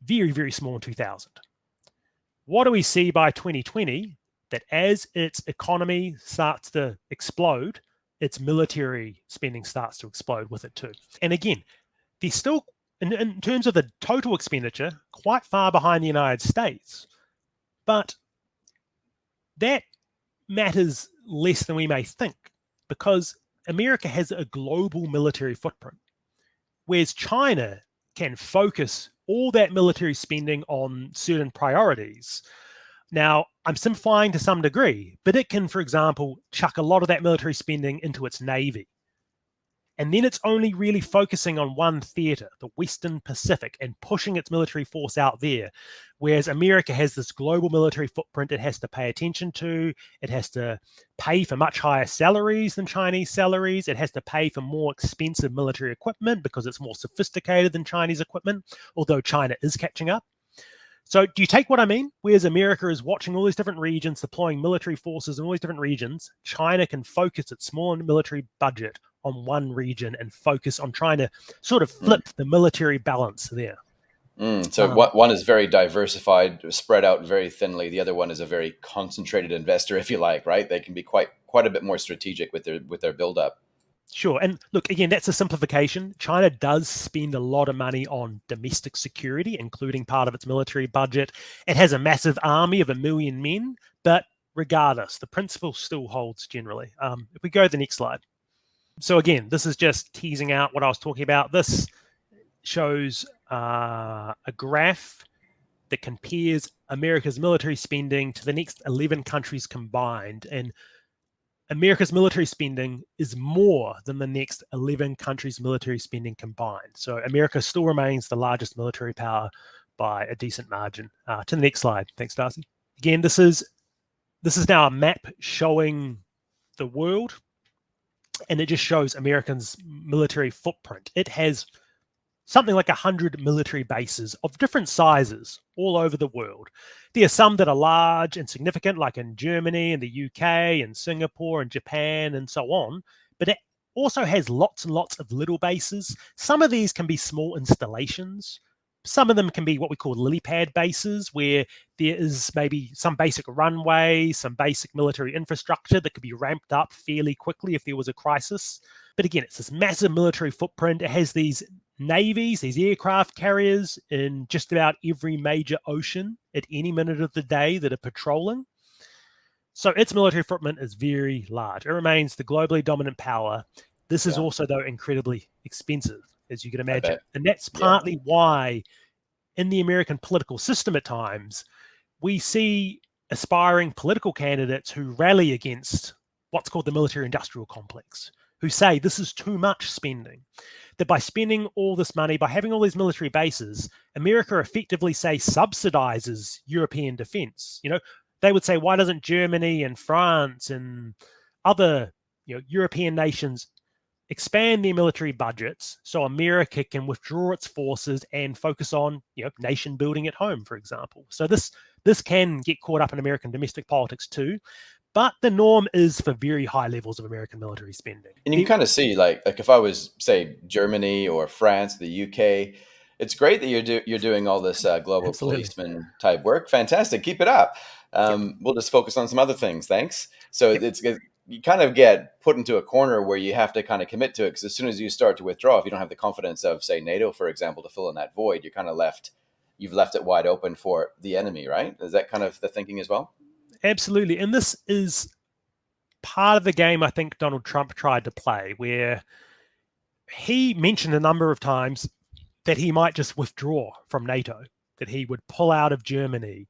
very, very small in 2000. What do we see by 2020? That as its economy starts to explode, its military spending starts to explode with it too. And again, they're still, in terms of the total expenditure, quite far behind the United States. But that matters less than we may think, because America has a global military footprint, whereas China can focus all that military spending on certain priorities. Now, I'm simplifying to some degree, but it can, for example, chuck a lot of that military spending into its navy. And then it's only really focusing on one theater, the Western Pacific, and pushing its military force out there. Whereas America has this global military footprint it has to pay attention to. It has to pay for much higher salaries than Chinese salaries. It has to pay for more expensive military equipment because it's more sophisticated than Chinese equipment, although China is catching up. So do you take what I mean? Whereas America is watching all these different regions, deploying military forces in all these different regions, China can focus its small military budget on one region and focus on trying to sort of flip the military balance there. So one is very diversified, spread out very thinly. The other one is a very concentrated investor, if you like, right? They can be quite a bit more strategic with their buildup. Sure. And look, again, that's a simplification. China does spend a lot of money on domestic security, including part of its military budget. It has a massive army of 1 million men, but regardless, the principle still holds generally. If we go to the next slide. So again, this is just teasing out what I was talking about. This shows a graph that compares America's military spending to the next 11 countries combined. And America's military spending is more than the next 11 countries' military spending combined. So America still remains the largest military power by a decent margin. To the next slide. Thanks, Darcy. Again, this is now a map showing the world, and it just shows Americans' military footprint. It has something like 100 military bases of different sizes all over the world. There are some that are large and significant, like in Germany and the UK and Singapore and Japan and so on, but it also has lots and lots of little bases. Some of these can be small installations. Some of them can be what we call lily pad bases, where there is maybe some basic runway, some basic military infrastructure that could be ramped up fairly quickly if there was a crisis. But again, it's this massive military footprint. It has these navies, these aircraft carriers in just about every major ocean at any minute of the day that are patrolling. So its military footprint is very large. It remains the globally dominant power. This is also, though, incredibly expensive, as you can imagine. And that's partly why in the American political system at times, we see aspiring political candidates who rally against what's called the military-industrial complex, who say this is too much spending, that by spending all this money, by having all these military bases, America effectively, say, subsidizes European defense. They would say, why doesn't Germany and France and other European nations expand their military budgets so America can withdraw its forces and focus on nation building at home, for example? So this can get caught up in American domestic politics too, but the norm is for very high levels of American military spending. And you can kind of see, like if I was, say, Germany or France, the UK, it's great that you're doing all this global Absolutely. policeman type work. Fantastic, keep it up. We'll just focus on some other things. Thanks. So you kind of get put into a corner where you have to kind of commit to it, because as soon as you start to withdraw, if you don't have the confidence of, say, NATO, for example, to fill in that void, you're kind of you've left it wide open for the enemy, right? Is that kind of the thinking as well? Absolutely. And this is part of the game I think Donald Trump tried to play, where he mentioned a number of times that he might just withdraw from NATO, that he would pull out of Germany,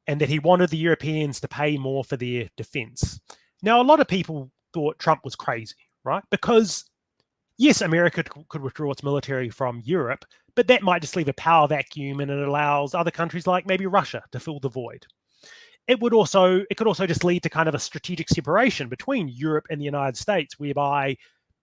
and that he wanted the Europeans to pay more for their defense. Now, a lot of people thought Trump was crazy, right? Because, yes, America could withdraw its military from Europe, but that might just leave a power vacuum, and it allows other countries like maybe Russia to fill the void. It could also just lead to kind of a strategic separation between Europe and the United States, whereby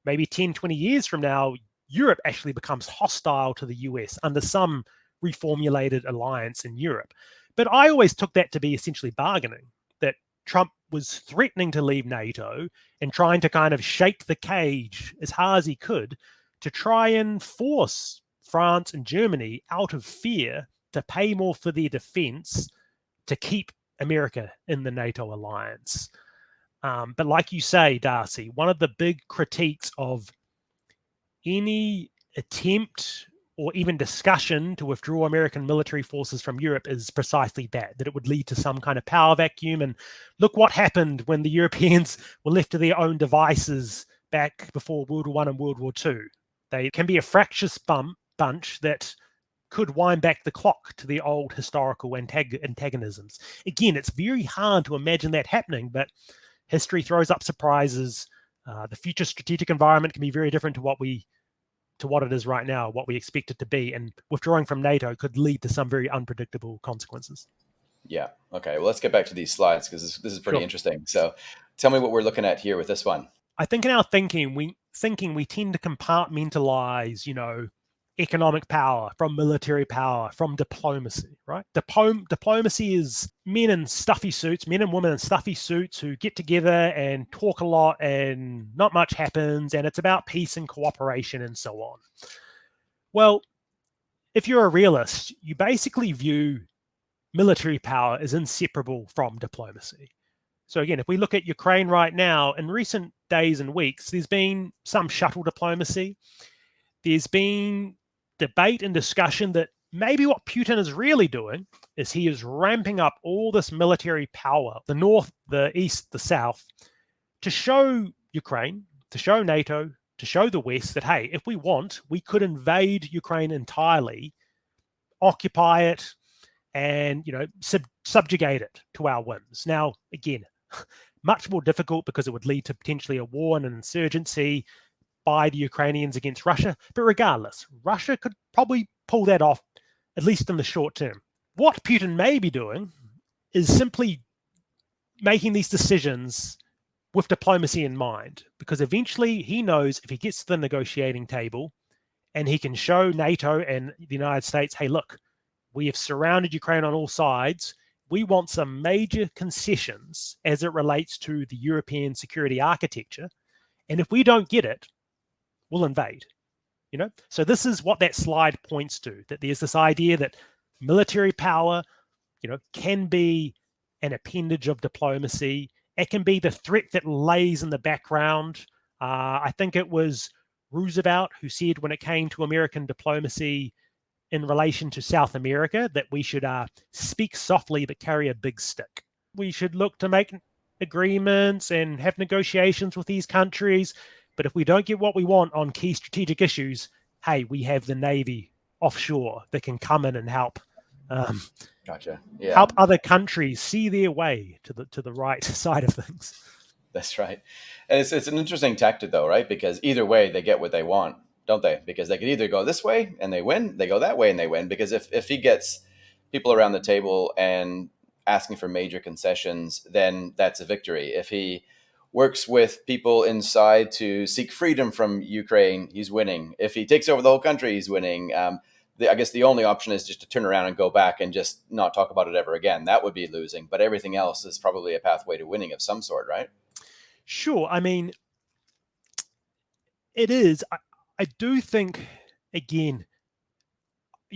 maybe 10, 20 years from now, Europe actually becomes hostile to the US under some reformulated alliance in Europe. But I always took that to be essentially bargaining, that Trump was threatening to leave NATO and trying to kind of shake the cage as hard as he could to try and force France and Germany out of fear to pay more for their defense to keep America in the NATO alliance. But like you say, Darcy, one of the big critiques of any attempt or even discussion to withdraw American military forces from Europe is precisely that it would lead to some kind of power vacuum. And look what happened when the Europeans were left to their own devices back before World War I and World War II. They can be a fractious bunch that could wind back the clock to the old historical antagonisms. Again, it's very hard to imagine that happening, but history throws up surprises. The future strategic environment can be very different to what it is right now, what we expect it to be, and withdrawing from NATO could lead to some very unpredictable consequences. Yeah. Okay. Well, let's get back to these slides, because this is pretty interesting. So tell me what we're looking at here with this one. I think in our thinking, we tend to compartmentalize, economic power from military power, from diplomacy, right? Diplomacy is men and women in stuffy suits who get together and talk a lot and not much happens, and it's about peace and cooperation and so on. Well, if you're a realist, you basically view military power as inseparable from diplomacy. So again, if we look at Ukraine right now, in recent days and weeks, there's been some shuttle diplomacy. There's been debate and discussion that maybe what Putin is really doing is he is ramping up all this military power, the north, the east, the south, to show Ukraine, to show NATO, to show the West that, hey, if we want, we could invade Ukraine entirely, occupy it, and subjugate it to our whims. Now, again, much more difficult because it would lead to potentially a war and an insurgency by the Ukrainians against Russia. But regardless, Russia could probably pull that off, at least in the short term. What Putin may be doing is simply making these decisions with diplomacy in mind, because eventually he knows if he gets to the negotiating table and he can show NATO and the United States, hey, look, we have surrounded Ukraine on all sides. We want some major concessions as it relates to the European security architecture. And if we don't get it, we'll invade. So this is what that slide points to, that there's this idea that military power, can be an appendage of diplomacy. It can be the threat that lays in the background. I think it was Roosevelt who said, when it came to American diplomacy in relation to South America, that we should speak softly but carry a big stick. We should look to make agreements and have negotiations with these countries. But if we don't get what we want on key strategic issues, hey, we have the Navy offshore that can come in and help Gotcha. Yeah. Help other countries see their way to the right side of things. That's right. And it's an interesting tactic, though, right? Because either way, they get what they want, don't they? Because they could either go this way and they win, they go that way and they win. Because if he gets people around the table and asking for major concessions, then that's a victory. If he works with people inside to seek freedom from Ukraine, he's winning. If he takes over the whole country, he's winning. I guess the only option is just to turn around and go back and just not talk about it ever again. That would be losing. But everything else is probably a pathway to winning of some sort, right? Sure. I mean, it is. I do think, again,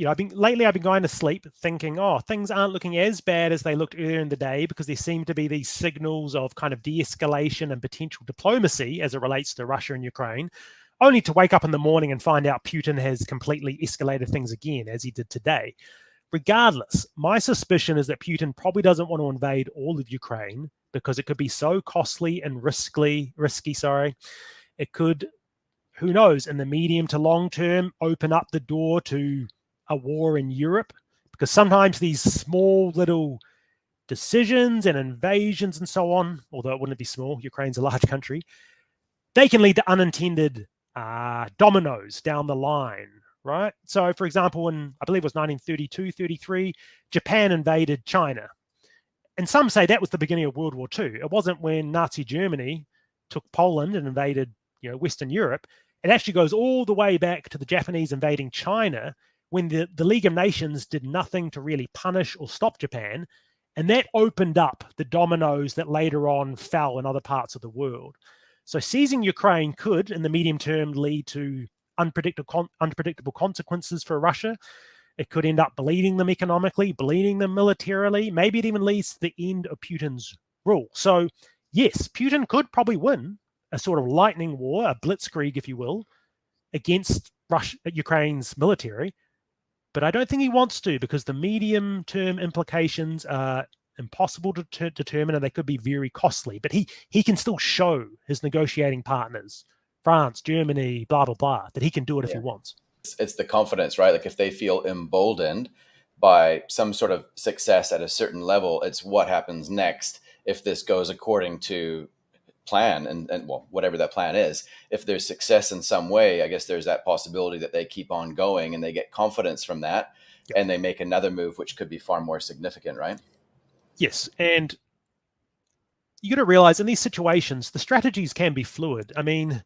I've been going to sleep thinking, oh, things aren't looking as bad as they looked earlier in the day, because there seem to be these signals of kind of de-escalation and potential diplomacy as it relates to Russia and Ukraine, only to wake up in the morning and find out Putin has completely escalated things again, as he did today. Regardless, my suspicion is that Putin probably doesn't want to invade all of Ukraine because it could be so costly and risky. It could, who knows, in the medium to long term, open up the door to a war in Europe, because sometimes these small little decisions and invasions and so on, although it wouldn't be small, Ukraine's a large country, they can lead to unintended dominoes down the line, right? So, for example, in, I believe it was 1932-33, Japan invaded China. And some say that was the beginning of World War II. It wasn't when Nazi Germany took Poland and invaded, Western Europe. It actually goes all the way back to the Japanese invading China, when the League of Nations did nothing to really punish or stop Japan. And that opened up the dominoes that later on fell in other parts of the world. So seizing Ukraine could, in the medium term, lead to unpredictable consequences for Russia. It could end up bleeding them economically, bleeding them militarily. Maybe it even leads to the end of Putin's rule. So yes, Putin could probably win a sort of lightning war, a blitzkrieg, if you will, against Ukraine's military. But I don't think he wants to, because the medium-term implications are impossible to determine, and they could be very costly. But he can still show his negotiating partners, France, Germany, blah, blah, blah, that he can do it if he wants. It's the confidence, right? Like if they feel emboldened by some sort of success at a certain level, it's what happens next if this goes according to plan and well, whatever that plan is. If there's success in some way, I guess there's that possibility that they keep on going and they get confidence from that, and they make another move which could be far more significant, right? Yes, and you got to realize in these situations the strategies can be fluid. I mean,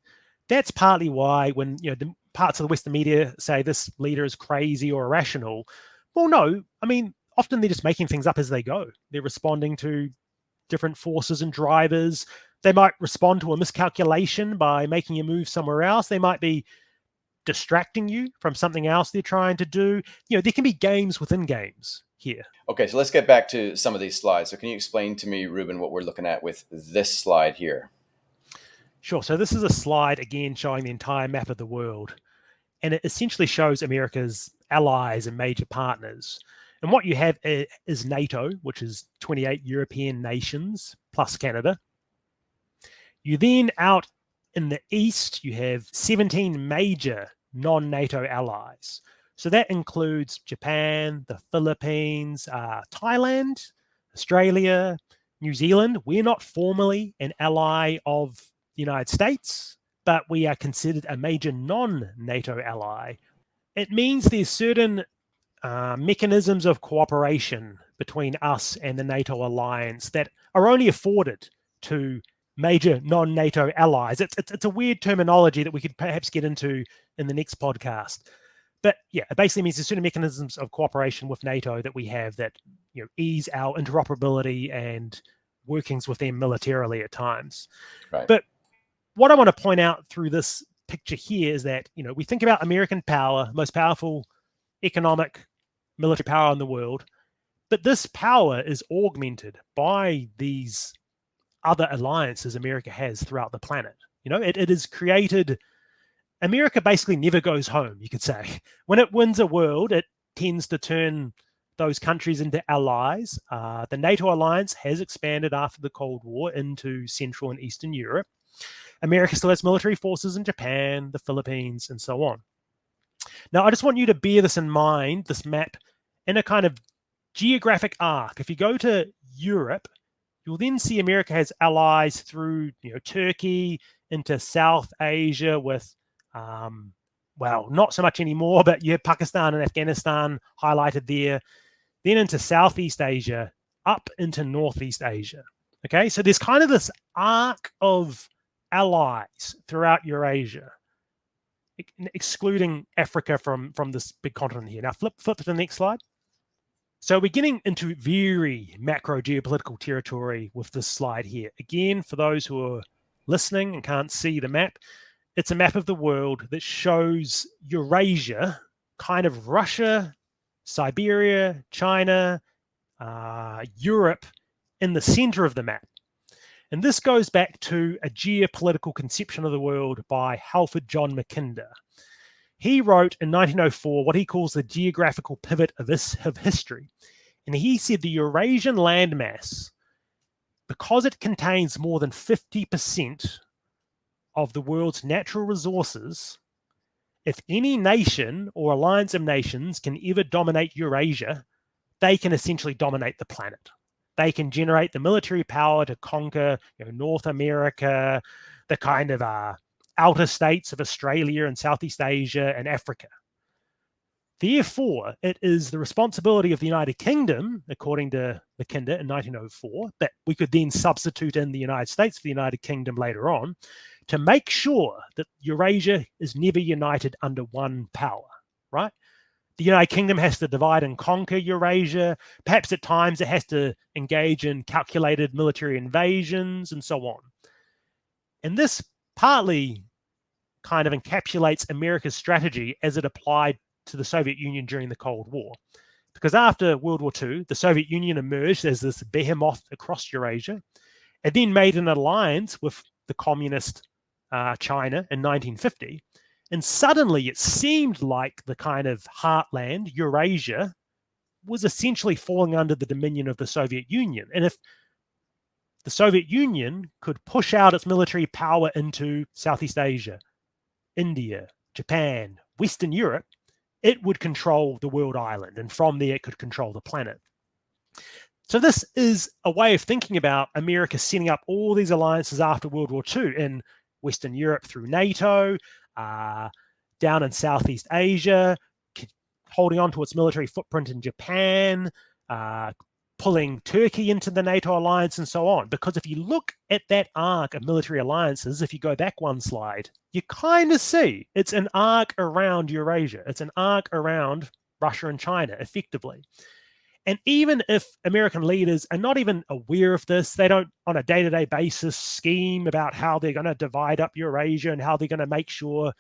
that's partly why when the parts of the Western media say this leader is crazy or irrational, well, no, I mean, often they're just making things up as they go. They're responding to different forces and drivers. They might respond to a miscalculation by making you move somewhere else. They might be distracting you from something else they're trying to do. There can be games within games here. Okay, so let's get back to some of these slides. So can you explain to me, Reuben, what we're looking at with this slide here? Sure. So this is a slide, again, showing the entire map of the world. And it essentially shows America's allies and major partners. And what you have is NATO, which is 28 European nations, plus Canada. You then, out in the east, you have 17 major non-NATO allies. So that includes Japan, the Philippines, Thailand, Australia, New Zealand. We're not formally an ally of the United States, but we are considered a major non-NATO ally. It means there's certain mechanisms of cooperation between us and the NATO alliance that are only afforded to major non-NATO allies. It's a weird terminology that we could perhaps get into in the next podcast. But yeah, it basically means there's certain mechanisms of cooperation with NATO that we have that ease our interoperability and workings with them militarily at times. Right. But what I want to point out through this picture here is that we think about American power, most powerful economic military power in the world, but this power is augmented by these other alliances America has throughout the planet. It has created. America basically never goes home, you could say. When it wins a world, it tends to turn those countries into allies. The NATO alliance has expanded after the Cold War into Central and Eastern Europe. America still has military forces in Japan, the Philippines, and so on. Now, I just want you to bear this in mind, this map, in a kind of geographic arc. If you go to Europe, you'll then see America has allies through Turkey into South Asia with, well, not so much anymore, but you have Pakistan and Afghanistan highlighted there. Then into Southeast Asia, up into Northeast Asia. Okay, so there's kind of this arc of allies throughout Eurasia, excluding Africa from this big continent here. Now flip to the next slide. So we're getting into very macro geopolitical territory with this slide here. Again, for those who are listening and can't see the map, it's a map of the world that shows Eurasia, kind of Russia, Siberia, China, Europe in the center of the map. And this goes back to a geopolitical conception of the world by Halford John Mackinder. He wrote in 1904 what he calls the geographical pivot of history. And he said the Eurasian landmass, because it contains more than 50% of the world's natural resources, if any nation or alliance of nations can ever dominate Eurasia, they can essentially dominate the planet. They can generate the military power to conquer North America, the kind of outer states of Australia and Southeast Asia and Africa. Therefore, it is the responsibility of the United Kingdom, according to Mackinder in 1904, but we could then substitute in the United States for the United Kingdom later on, to make sure that Eurasia is never united under one power, right? The United Kingdom has to divide and conquer Eurasia. Perhaps at times it has to engage in calculated military invasions and so on. And this partly kind of encapsulates America's strategy as it applied to the Soviet Union during the Cold War. Because after World War II, the Soviet Union emerged as this behemoth across Eurasia. It then made an alliance with the communist China in 1950. And suddenly it seemed like the kind of heartland, Eurasia, was essentially falling under the dominion of the Soviet Union. And if the Soviet Union could push out its military power into Southeast Asia, India, Japan, Western Europe, it would control the world island. And from there, it could control the planet. So this is a way of thinking about America setting up all these alliances after World War II in Western Europe through NATO, down in Southeast Asia, holding on to its military footprint in Japan, pulling Turkey into the NATO alliance and so on. Because if you look at that arc of military alliances, if you go back one slide, you kind of see it's an arc around Eurasia. It's an arc around Russia and China, effectively. And even if American leaders are not even aware of this, they don't on a day-to-day basis scheme about how they're going to divide up Eurasia and how they're going to make sure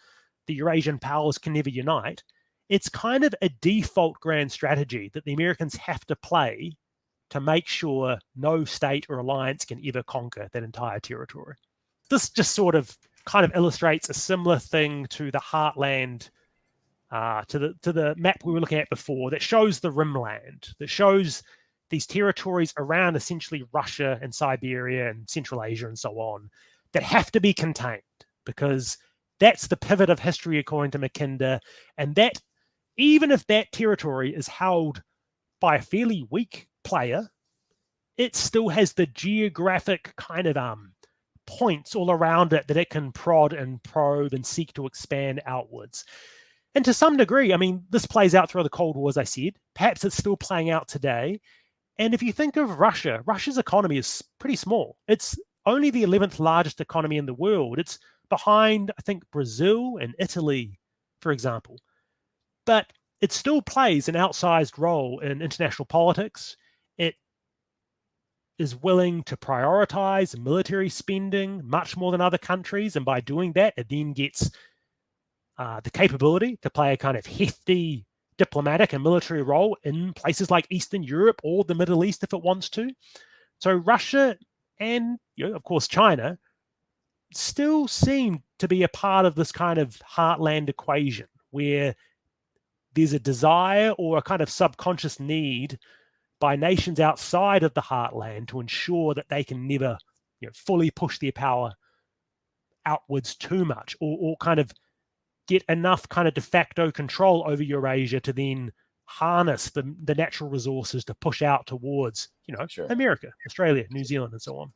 the Eurasian powers can never unite. It's kind of a default grand strategy that the Americans have to play to make sure no state or alliance can ever conquer that entire territory. This just sort of kind of illustrates a similar thing to the heartland, to the map we were looking at before, that shows the rimland, that shows these territories around essentially Russia and Siberia and Central Asia and so on, that have to be contained, because that's the pivot of history according to Mackinder. And that even if that territory is held by a fairly weak player, it still has the geographic kind of points all around it that it can prod and probe and seek to expand outwards. And to some degree, I mean, this plays out through the Cold War, as I said. Perhaps it's still playing out today. And if you think of Russia, Russia's economy is pretty small. It's only the 11th largest economy in the world. It's behind, I think, Brazil and Italy, for example. But it still plays an outsized role in international politics. It is willing to prioritize military spending much more than other countries. And by doing that, it then gets the capability to play a kind of hefty diplomatic and military role in places like Eastern Europe or the Middle East if it wants to. So Russia and, of course, China still seem to be a part of this kind of heartland equation where there's a desire or a kind of subconscious need by nations outside of the heartland to ensure that they can never fully push their power outwards too much, or kind of get enough kind of de facto control over Eurasia to then harness the natural resources to push out towards, Sure. America, Australia, New Zealand, and so on.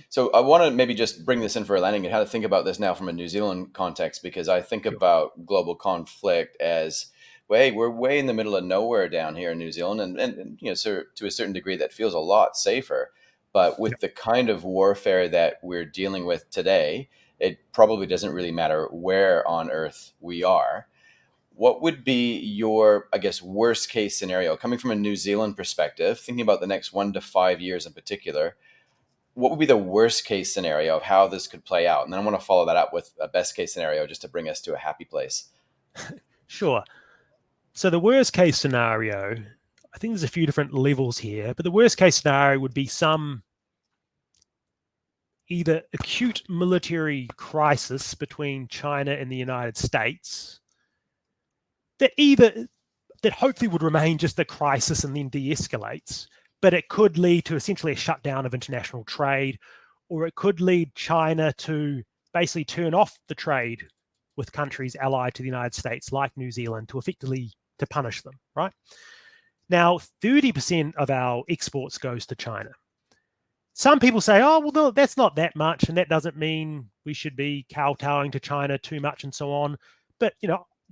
So I want to maybe just bring this in for a landing and how to think about this now from a New Zealand context, because I think about global conflict as, we're way in the middle of nowhere down here in New Zealand, and so to a certain degree that feels a lot safer. But with the kind of warfare that we're dealing with today, it probably doesn't really matter where on earth we are. What would be your, I guess, worst case scenario coming from a New Zealand perspective, thinking about the next 1 to 5 years in particular? What would be the worst case scenario of how this could play out? And then I want to follow that up with a best case scenario just to bring us to a happy place. Sure. So the worst case scenario, I think there's a few different levels here, but the worst case scenario would be some either acute military crisis between China and the United States that hopefully would remain just a crisis and then de-escalates, but it could lead to essentially a shutdown of international trade, or it could lead China to basically turn off the trade with countries allied to the United States, like New Zealand, to punish them, right? Now, 30% of our exports goes to China. Some people say, oh, well, no, that's not that much, and that doesn't mean we should be kowtowing to China too much and so on. But,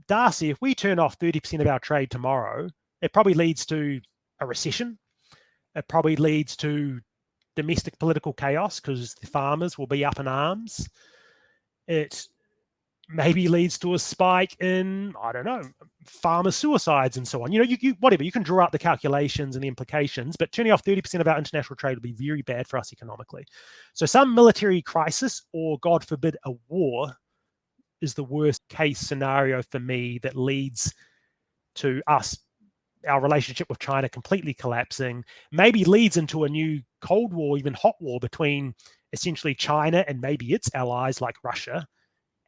Darcy, if we turn off 30% of our trade tomorrow, it probably leads to a recession. It probably leads to domestic political chaos because the farmers will be up in arms. It maybe leads to a spike in, I don't know, farmer suicides and so on. Whatever, you can draw out the calculations and the implications, but turning off 30% of our international trade would be very bad for us economically. So some military crisis, or God forbid, a war, is the worst case scenario for me that leads to our relationship with China completely collapsing, maybe leads into a new Cold War, even hot war between essentially China and maybe its allies like Russia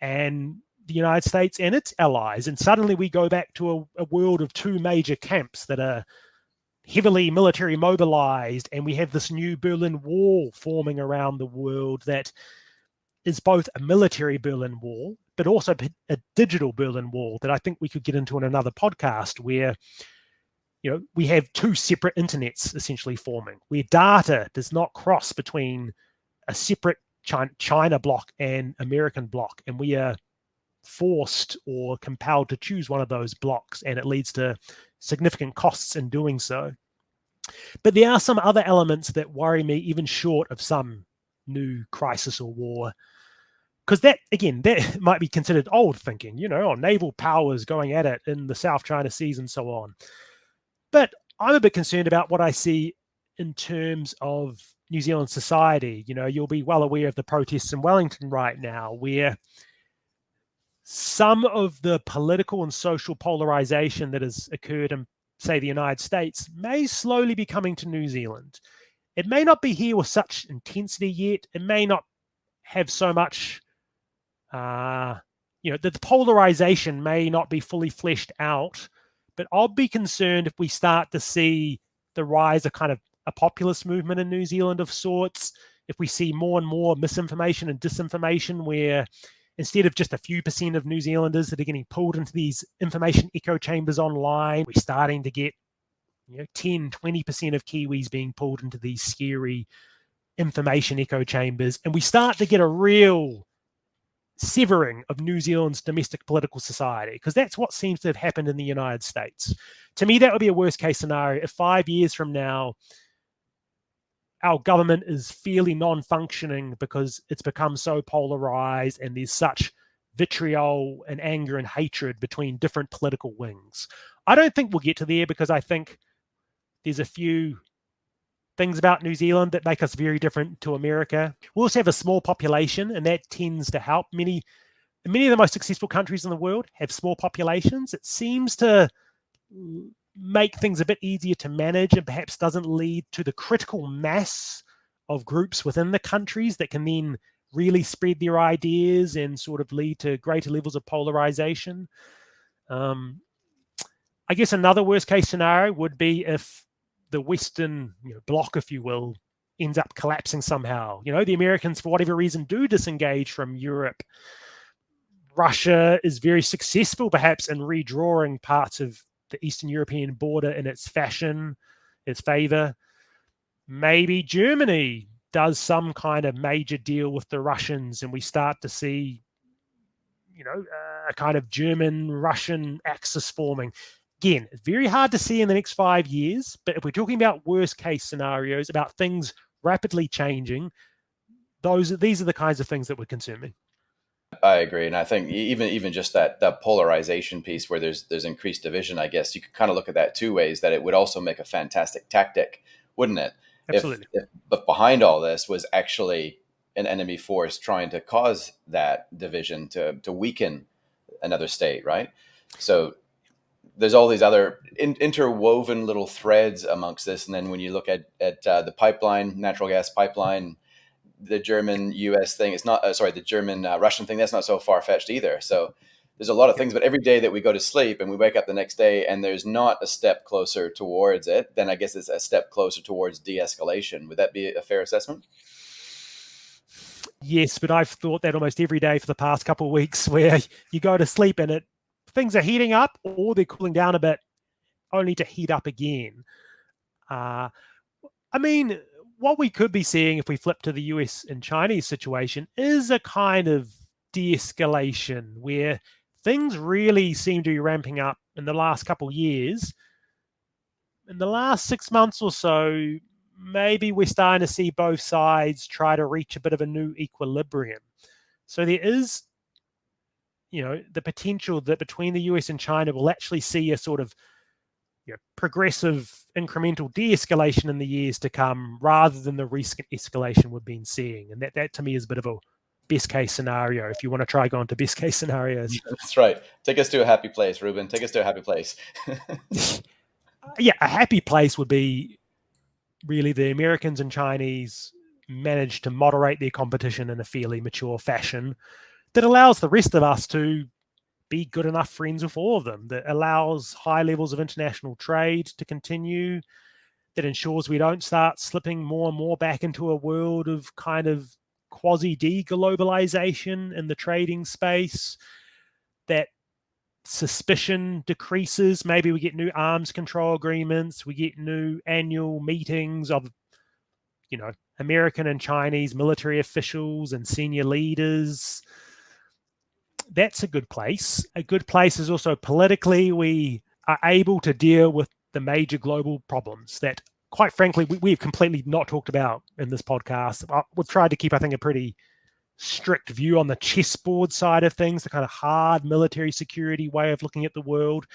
and the United States and its allies. And suddenly we go back to a world of two major camps that are heavily military mobilized, and we have this new Berlin Wall forming around the world that is both a military Berlin Wall, but also a digital Berlin Wall that I think we could get into in another podcast, where we have two separate internets essentially forming, where data does not cross between a separate China block and American block, and we are forced or compelled to choose one of those blocks, and it leads to significant costs in doing so. But there are some other elements that worry me, even short of some new crisis or war, because that might be considered old thinking, naval powers going at it in the South China Seas and so on. But I'm a bit concerned about what I see in terms of New Zealand society. You'll be well aware of the protests in Wellington right now, where some of the political and social polarization that has occurred in, say, the United States may slowly be coming to New Zealand. It may not be here with such intensity yet. It may not have so much, the polarization may not be fully fleshed out, but I'll be concerned if we start to see the rise of kind of a populist movement in New Zealand of sorts, if we see more and more misinformation and disinformation, where instead of just a few percent of New Zealanders that are getting pulled into these information echo chambers online, we're starting to get 10, 20% of Kiwis being pulled into these scary information echo chambers. And we start to get a real severing of New Zealand's domestic political society, because that's what seems to have happened in the United States. To me, that would be a worst case scenario. If 5 years from now, our government is fairly non-functioning because it's become so polarized and there's such vitriol and anger and hatred between different political wings. I don't think we'll get to there, because I think there's a few things about New Zealand that make us very different to America. We also have a small population, and that tends to help. Many of the most successful countries in the world have small populations. It seems to make things a bit easier to manage, and perhaps doesn't lead to the critical mass of groups within the countries that can then really spread their ideas and sort of lead to greater levels of polarization. I guess another worst case scenario would be if the Western bloc, if you will, ends up collapsing somehow. The Americans, for whatever reason, do disengage from Europe. Russia is very successful, perhaps, in redrawing parts of the Eastern European border in its favor. Maybe Germany does some kind of major deal with the Russians and we start to see, a kind of German-Russian axis forming. Again, it's very hard to see in the next 5 years, but if we're talking about worst-case scenarios, about things rapidly changing, these are the kinds of things that would concern me. I agree, and I think even just that polarization piece where there's increased division, I guess you could kind of look at that two ways. That it would also make a fantastic tactic, wouldn't it? Absolutely. If behind all this was actually an enemy force trying to cause that division to weaken another state, right? So there's all these other interwoven little threads amongst this, and then when you look at the pipeline, natural gas pipeline, the German-U.S. thing, it's not, the German-Russian thing, that's not so far-fetched either. So there's a lot of things, but every day that we go to sleep and we wake up the next day and there's not a step closer towards it, then I guess it's a step closer towards de-escalation. Would that be a fair assessment? Yes, but I've thought that almost every day for the past couple of weeks, where you go to sleep and things are heating up or they're cooling down a bit, only to heat up again. What we could be seeing if we flip to the US and Chinese situation is a kind of de-escalation where things really seem to be ramping up in the last couple of years. In the last 6 months or so, maybe we're starting to see both sides try to reach a bit of a new equilibrium. So there is, the potential that between the US and China we'll actually see a sort of progressive incremental de-escalation in the years to come rather than the recent escalation we've been seeing. And that to me is a bit of a best case scenario if you want to try going to best case scenarios. That's right. Take us to a happy place, Reuben. Take us to a happy place. Yeah, a happy place would be really the Americans and Chinese manage to moderate their competition in a fairly mature fashion that allows the rest of us to be good enough friends with all of them, that allows high levels of international trade to continue, that ensures we don't start slipping more and more back into a world of kind of quasi-deglobalization in the trading space, that suspicion decreases. Maybe we get new arms control agreements, we get new annual meetings of, American and Chinese military officials and senior leaders. That's a good place. A good place is also politically we are able to deal with the major global problems that, quite frankly, we've completely not talked about in this podcast. We've tried to keep, I think, a pretty strict view on the chessboard side of things, the kind of hard military security way of looking at the world.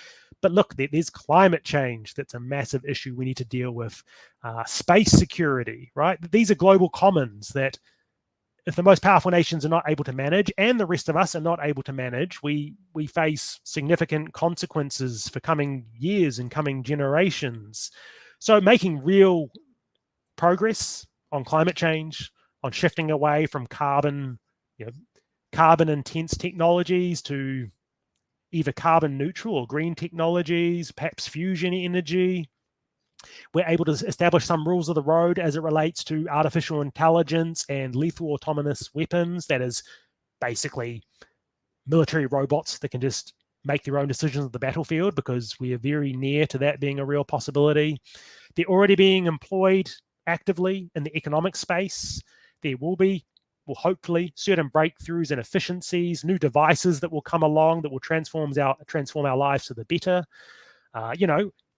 But look, there's climate change that's a massive issue we need to deal with. Space security, right? These are global commons that if the most powerful nations are not able to manage and the rest of us are not able to manage, we face significant consequences for coming years and coming generations. So making real progress on climate change, on shifting away from carbon intense technologies to either carbon neutral or green technologies, perhaps fusion energy. We're able to establish some rules of the road as it relates to artificial intelligence and lethal autonomous weapons. That is basically military robots that can just make their own decisions on the battlefield, because we are very near to that being a real possibility. They're already being employed actively in the economic space. There will hopefully certain breakthroughs and efficiencies, new devices that will come along that will transform our lives for the better.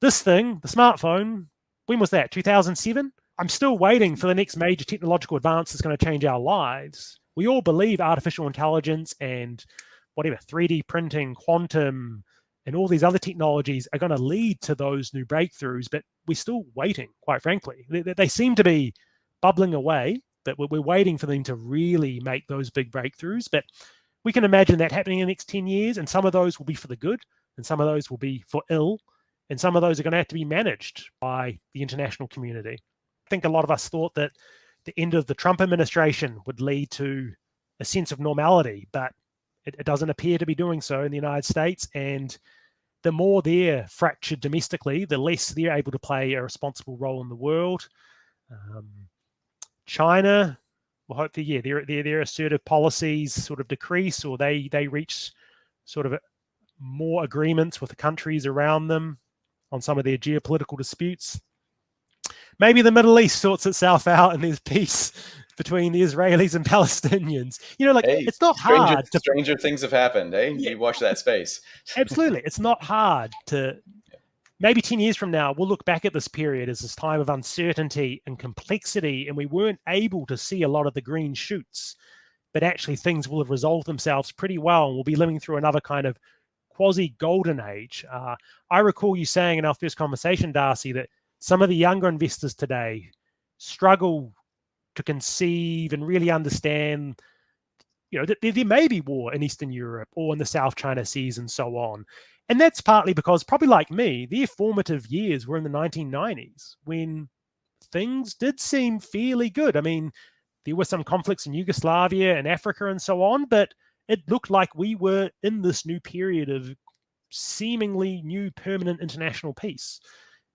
This thing, the smartphone, when was that? 2007? I'm still waiting for the next major technological advance that's going to change our lives. We all believe artificial intelligence and 3D printing, quantum, and all these other technologies are going to lead to those new breakthroughs, but we're still waiting, quite frankly. They seem to be bubbling away, but we're waiting for them to really make those big breakthroughs. But we can imagine that happening in the next 10 years, and some of those will be for the good, and some of those will be for ill. And some of those are going to have to be managed by the international community. I think a lot of us thought that the end of the Trump administration would lead to a sense of normality, but it doesn't appear to be doing so in the United States. And the more they're fractured domestically, the less they're able to play a responsible role in the world. China, well, hopefully, their assertive policies sort of decrease, or they reach sort of more agreements with the countries around them. on some of their geopolitical disputes. Maybe the Middle East sorts itself out and there's peace between the Israelis and Palestinians. Hey, it's not hard to... Stranger things have happened, eh? Yeah, You watch that space. absolutely. It's not hard to... Maybe 10 years from now, we'll look back at this period as this time of uncertainty and complexity, and we weren't able to see a lot of the green shoots, but actually things will have resolved themselves pretty well, and we'll be living through another kind of quasi-golden age. I recall you saying in our first conversation, Darcy, that some of the younger investors today struggle to conceive and really understand, that there may be war in Eastern Europe or in the South China Seas and so on. And that's partly because, probably like me, their formative years were in the 1990s when things did seem fairly good. I mean, there were some conflicts in Yugoslavia and Africa and so on, but it looked like we were in this new period of seemingly new permanent international peace.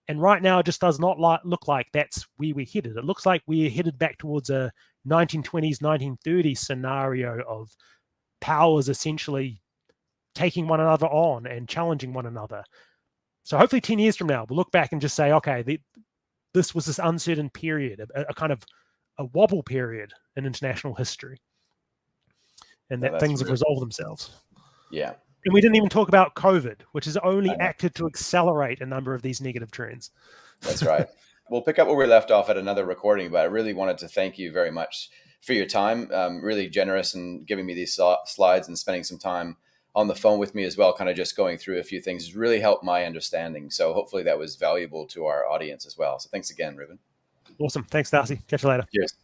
And right now, it just does not look like that's where we're headed. It looks like we're headed back towards a 1920s, 1930s scenario of powers essentially taking one another on and challenging one another. So hopefully 10 years from now, we'll look back and just say, okay, this was this uncertain period, a kind of a wobble period in international history, and that things have resolved themselves. Yeah. And we didn't even talk about COVID, which has only acted to accelerate a number of these negative trends. That's right. We'll pick up where we left off at another recording, but I really wanted to thank you very much for your time. Really generous in giving me these slides and spending some time on the phone with me as well, kind of just going through a few things has really helped my understanding. So hopefully that was valuable to our audience as well. So thanks again, Reuben. Awesome. Thanks, Darcy. Catch you later. Cheers.